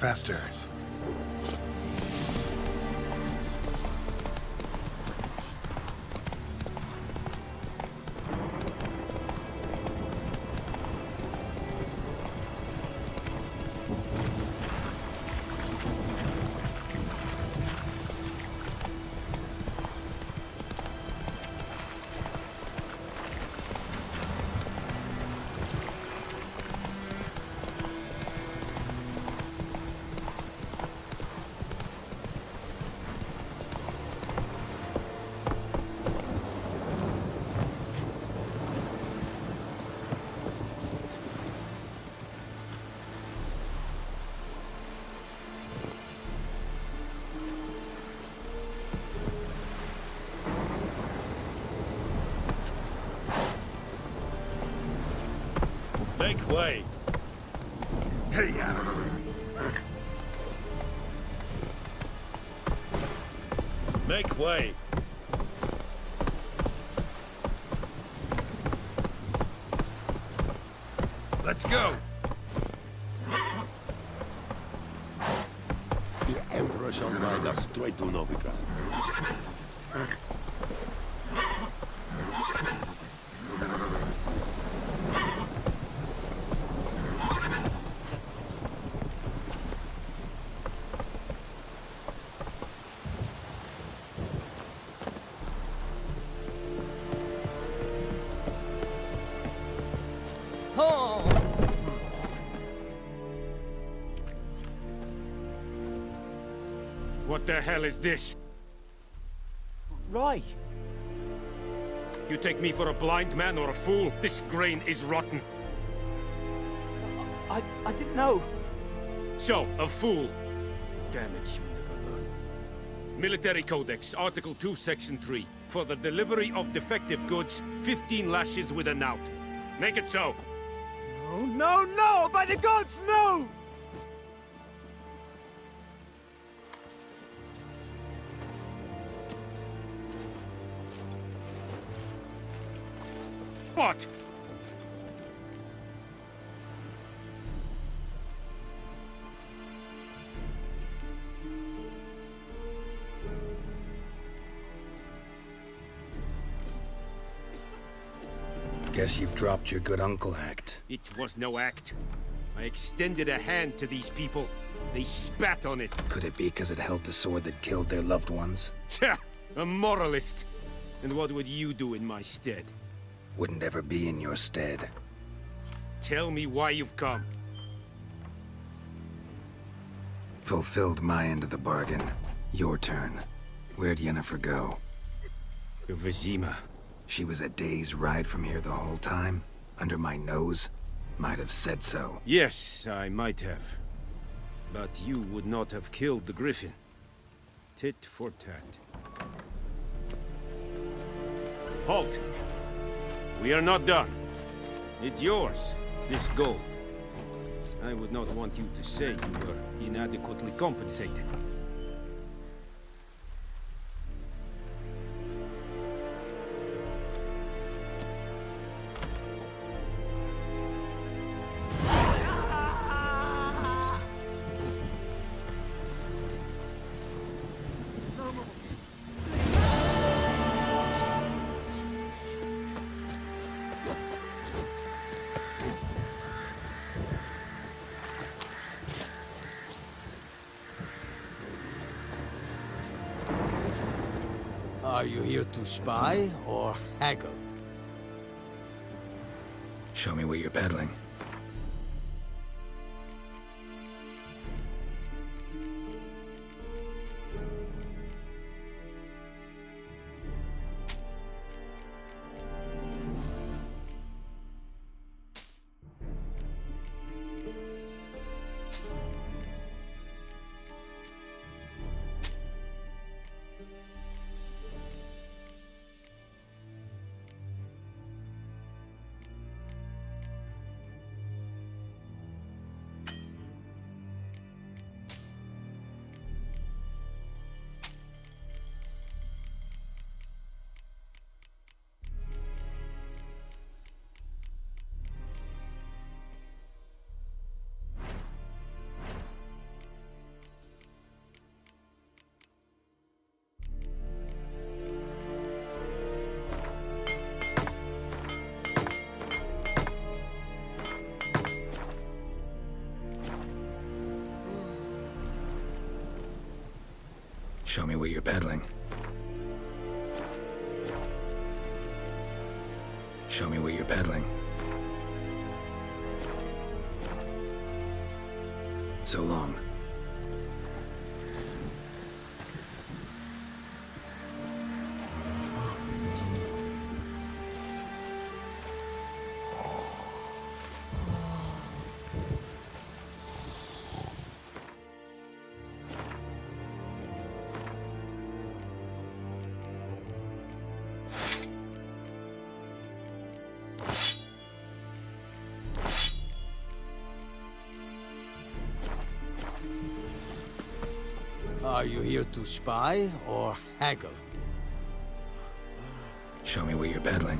Faster. Make way. Hey, Make way. Let's go. The Emperor shall guide us straight to Novigrad. What the hell is this? Right. You take me for a blind man or a fool? This grain is rotten. I didn't know. So, a fool. Damn it, you never learn. Military Codex, Article 2, Section 3. For the delivery of defective goods, 15 lashes with a knout. Make it so. No, no, no! By the gods, no! What? Guess you've dropped your good uncle act. It was no act. I extended a hand to these people. They spat on it. Could it be because it held the sword that killed their loved ones? Tja! A moralist! And what would you do in my stead? wouldn't ever be in your stead. Tell me why you've come. Fulfilled my end of the bargain. Your turn. Where'd Yennefer go? To Vizima. She was a day's ride from here the whole time? Under my nose? Might have said so. Yes, I might have. But you would not have killed the griffin. Tit for tat. Halt! We are not done. It's yours, this gold. I would not want you to say you were inadequately compensated. Are you here to spy or haggle? Show me what you're peddling. Show me what you're peddling. Show me what you're peddling. So long. Are you here to spy or haggle? Show me what you're peddling.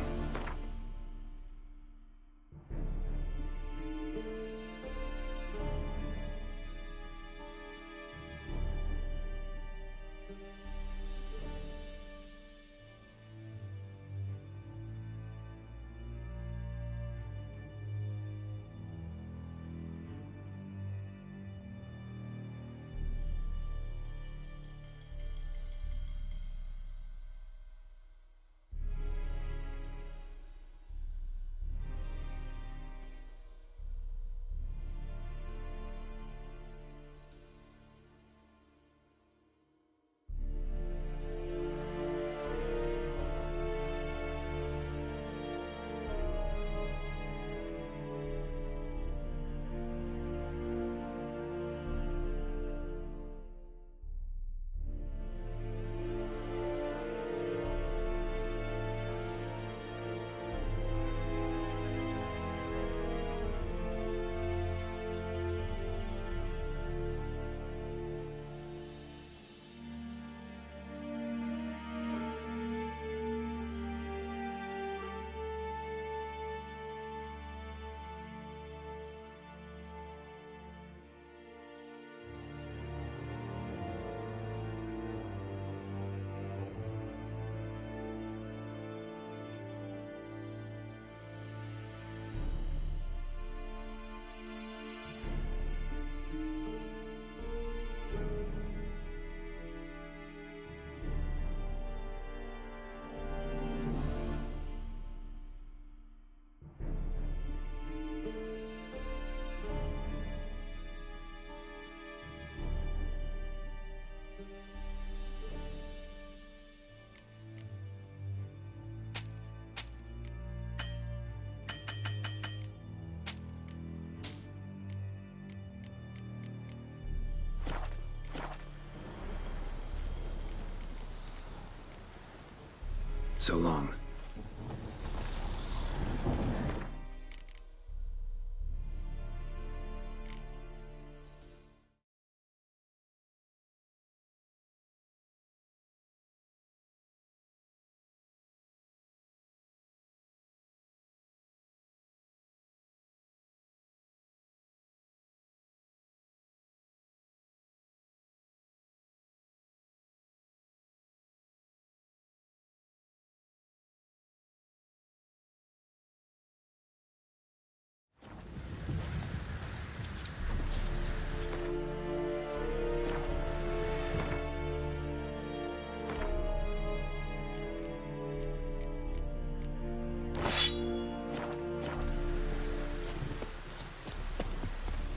So long.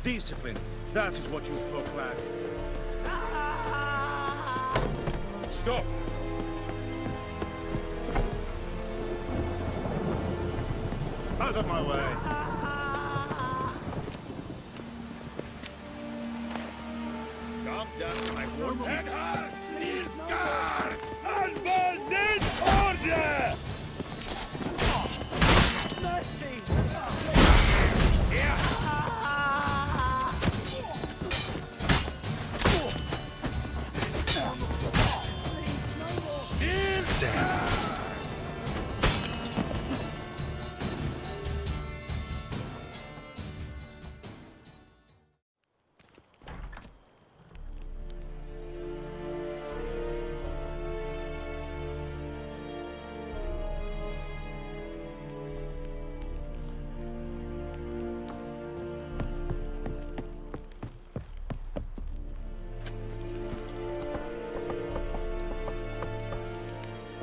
Discipline. That is what you folk lack. Stop! Out of my way! Calm down, my warm cheek. Nilfgaard! Användet order! Mercy!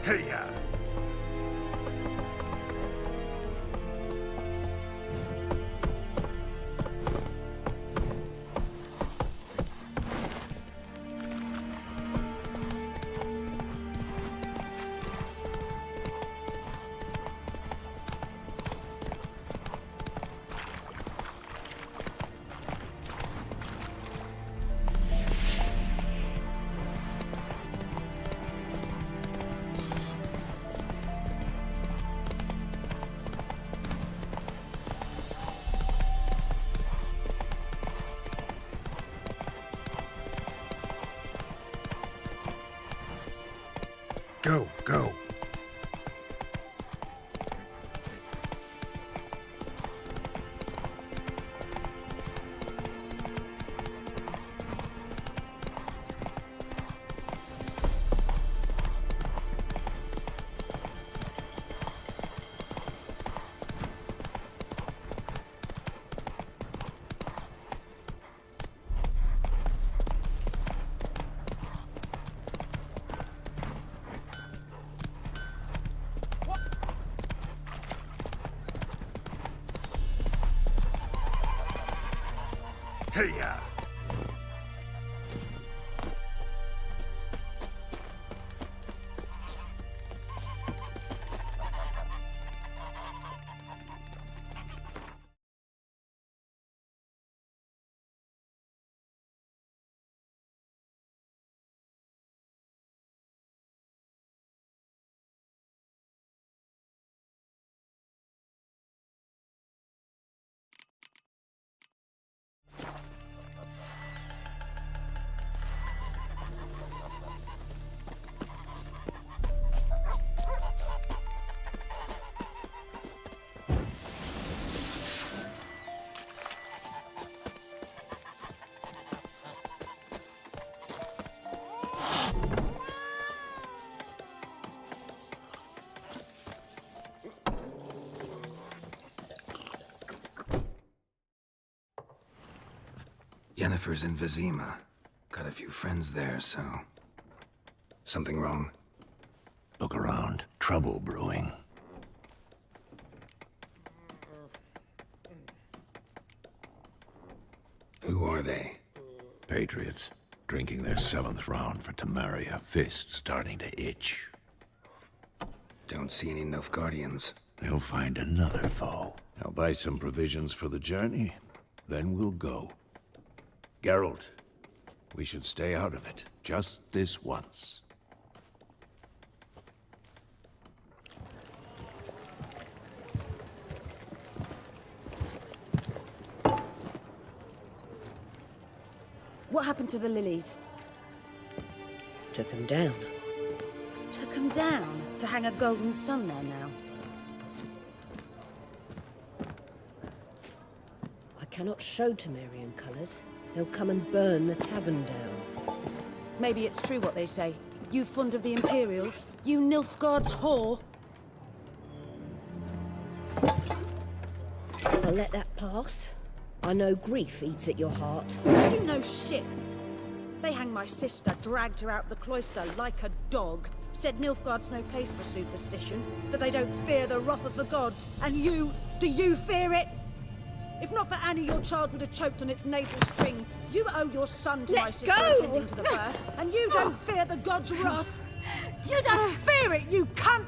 Hey-ya! Go, go. Hey-ya! Yennefer's in Vizima. Got a few friends there, so... Something wrong? Look around. Trouble brewing. Who are they? Patriots. Drinking their 7th round for Temeria. Fist starting to itch. Don't see any Nilfgaardians. They'll find another foe. I'll buy some provisions for the journey. Then we'll go. Geralt, we should stay out of it. Just this once. What happened to the lilies? Took him down. Took them down to hang a golden sun there now. I cannot show Temerian colours. They'll come and burn the tavern down. Maybe it's true what they say. You fond of the Imperials? You Nilfgaard's whore? I'll let that pass. I know grief eats at your heart. You know shit. They hanged my sister, dragged her out the cloister like a dog. Said Nilfgaard's no place for superstition, that they don't fear the wrath of the gods. And you, do you fear it? If not for Annie, your child would have choked on its navel string. You owe your son to my sister attending to the birth, and you don't fear the gods' wrath. You don't fear it, you cunt!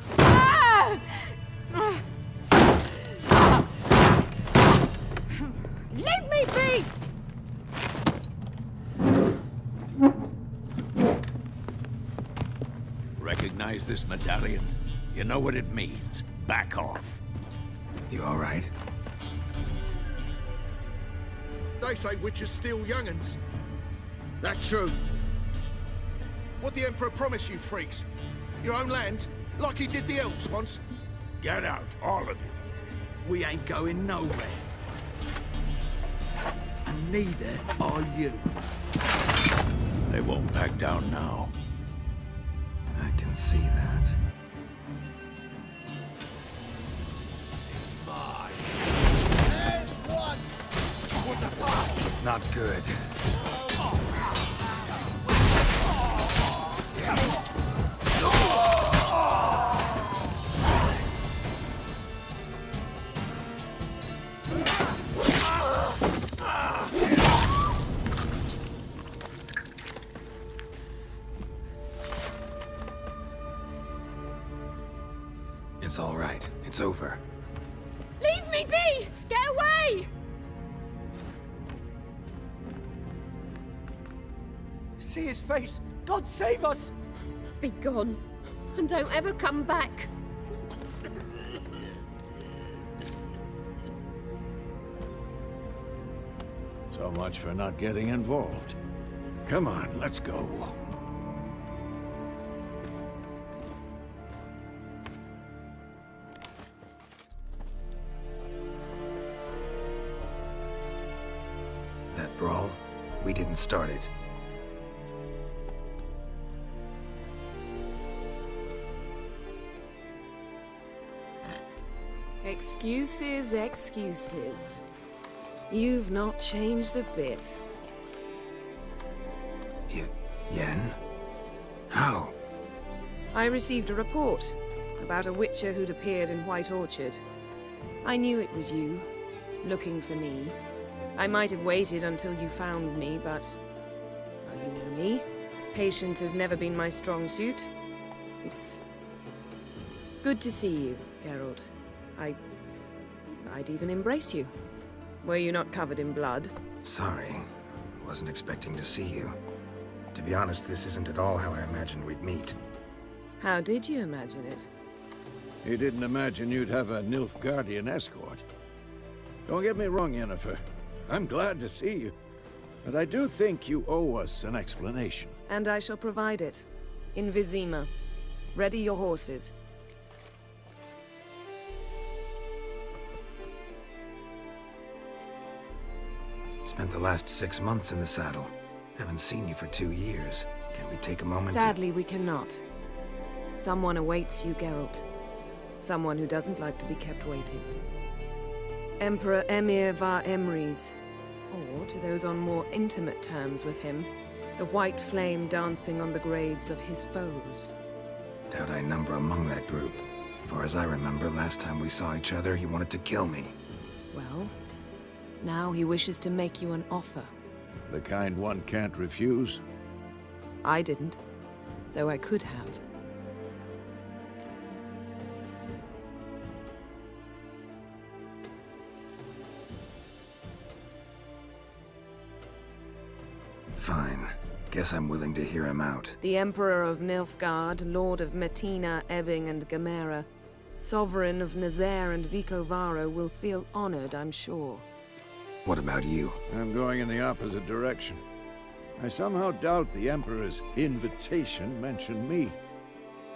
Leave me be! Recognize this medallion? You know what it means. Back off. You all right? They say witches steal young'uns. That true? What the Emperor promised you, freaks? Your own land? Like he did the elves once? Get out, all of you. We ain't going nowhere. And neither are you. They won't back down now. I can see that. There's one! What the fuck? Not good. It's all right. It's over. Leave me be! Get away! See his face! God save us! Be gone, and don't ever come back. So much for not getting involved. Come on, let's go. That brawl, we didn't start it. Excuses, excuses. You've not changed a bit. Yen? How? I received a report about a witcher who'd appeared in White Orchard. I knew it was you, looking for me. I might have waited until you found me, but... well, you know me. Patience has never been my strong suit. It's... good to see you, Geralt. I'd even embrace you. Were you not covered in blood? Sorry. Wasn't expecting to see you. To be honest, this isn't at all how I imagined we'd meet. How did you imagine it? You didn't imagine you'd have a Nilfgaardian escort. Don't get me wrong, Yennefer. I'm glad to see you. But I do think you owe us an explanation. And I shall provide it. In Vizima. Ready your horses. Spent the last 6 months in the saddle. Haven't seen you for 2 years. Can we take a moment Sadly, we cannot. Someone awaits you, Geralt. Someone who doesn't like to be kept waiting. Emperor Emir var Emrys. Or, to those on more intimate terms with him, the white flame dancing on the graves of his foes. Doubt I number among that group. Far as I remember, last time we saw each other, he wanted to kill me. Well, now he wishes to make you an offer. The kind one can't refuse? I didn't, though I could have. Fine. Guess I'm willing to hear him out. The Emperor of Nilfgaard, Lord of Metina, Ebbing, and Gamera, Sovereign of Nazaire and Vicovaro will feel honored, I'm sure. What about you? I'm going in the opposite direction. I somehow doubt the Emperor's invitation mentioned me.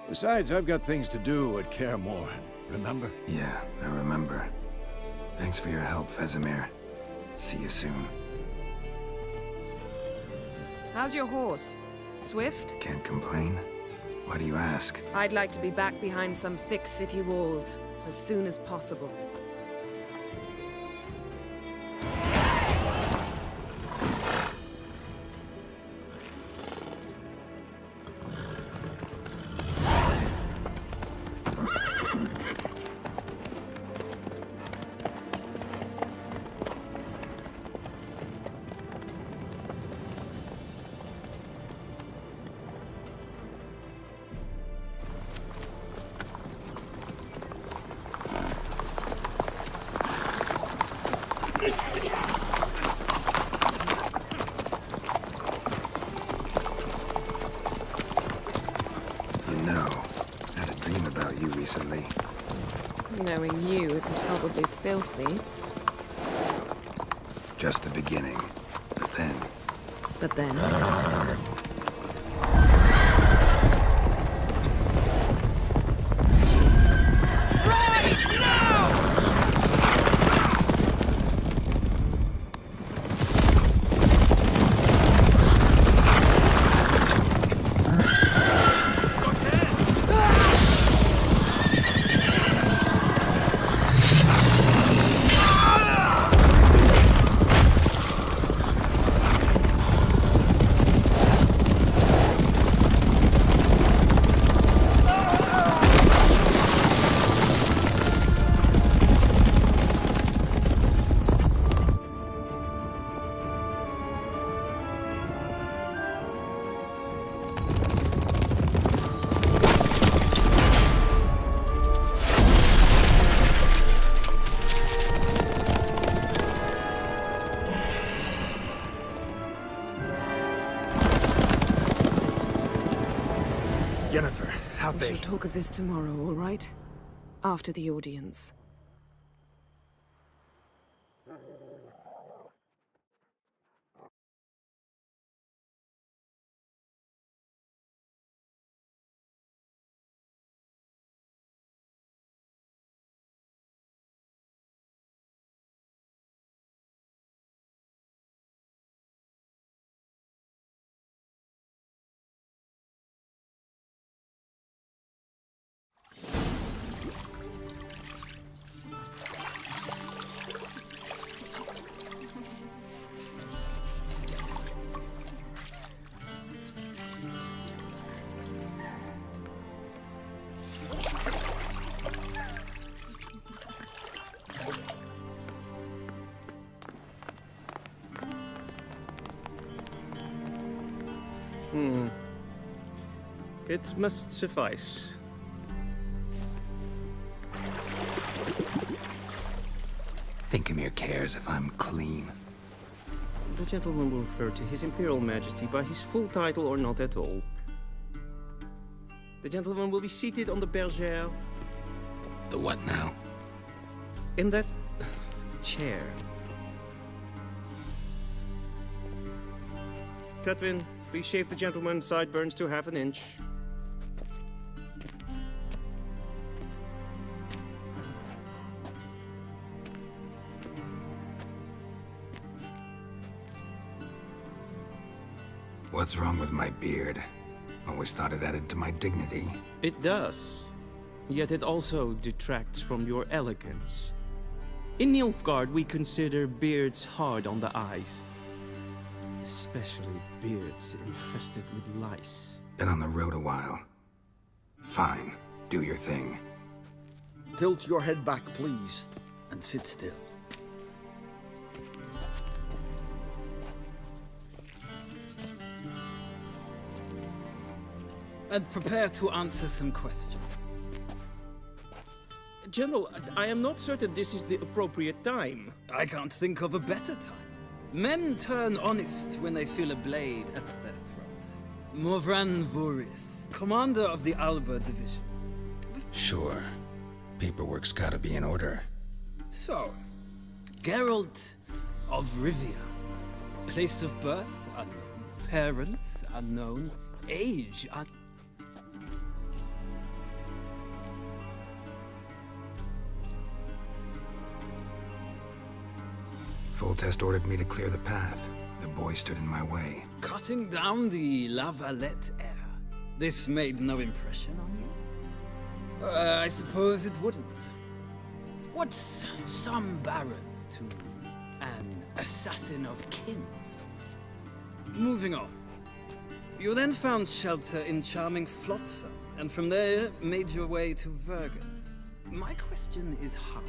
Besides, I've got things to do at Kaer Morhen, remember? Yeah, I remember. Thanks for your help, Vesemir. See you soon. How's your horse? Swift? Can't complain. Why do you ask? I'd like to be back behind some thick city walls as soon as possible. Recently. Knowing you, it was probably filthy. Just the beginning. But then... But then... Yennefer, how'd We shall talk of this tomorrow, all right? After the audience. It must suffice. Thinkamir cares if I'm clean. The gentleman will refer to His Imperial Majesty by his full title or not at all. The gentleman will be seated on the bergère. The what now? In that chair. Tetwin, please shave the gentleman's sideburns to half an inch. What's wrong with my beard? Always thought it added to my dignity. It does. Yet it also detracts from your elegance. In Nilfgaard, we consider beards hard on the eyes. Especially beards infested with lice. Been on the road a while. Fine. Do your thing. Tilt your head back, please, and sit still. And prepare to answer some questions. General, I am not certain this is the appropriate time. I can't think of a better time. Men turn honest when they feel a blade at their throat. Morvran Voorhis, commander of the Alba Division. Sure. Paperwork's gotta be in order. So, Geralt of Rivia. Place of birth, unknown. Parents unknown. Age Foltest ordered me to clear the path. The boy stood in my way. Cutting down the La Valette heir. This made no impression on you? I suppose it wouldn't. What's some baron to an assassin of kings? Moving on. You then found shelter in charming Flotsam, and from there made your way to Vergen. My question is how?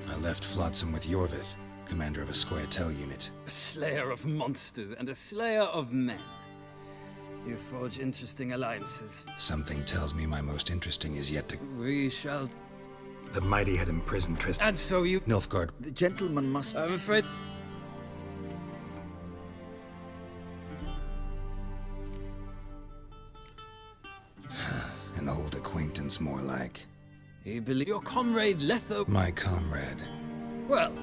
I left Flotsam with Yorvith, commander of a Scoia'tael unit. A slayer of monsters and a slayer of men. You forge interesting alliances. Something tells me my most interesting is yet to... We shall... The mighty had imprisoned Tristan. And so you... Nilfgaard. The gentleman must... I'm afraid... An old acquaintance, more like. He believed your comrade Letho... My comrade. Well...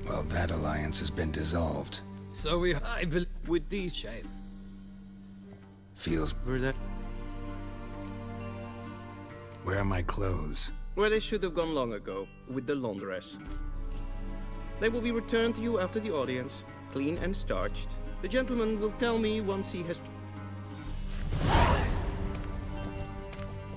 Well, that alliance has been dissolved. So I believe... With these... Shame. Feels... Where are my clothes? Where they should have gone long ago, with the laundress. They will be returned to you after the audience, clean and starched. The gentleman will tell me once he has...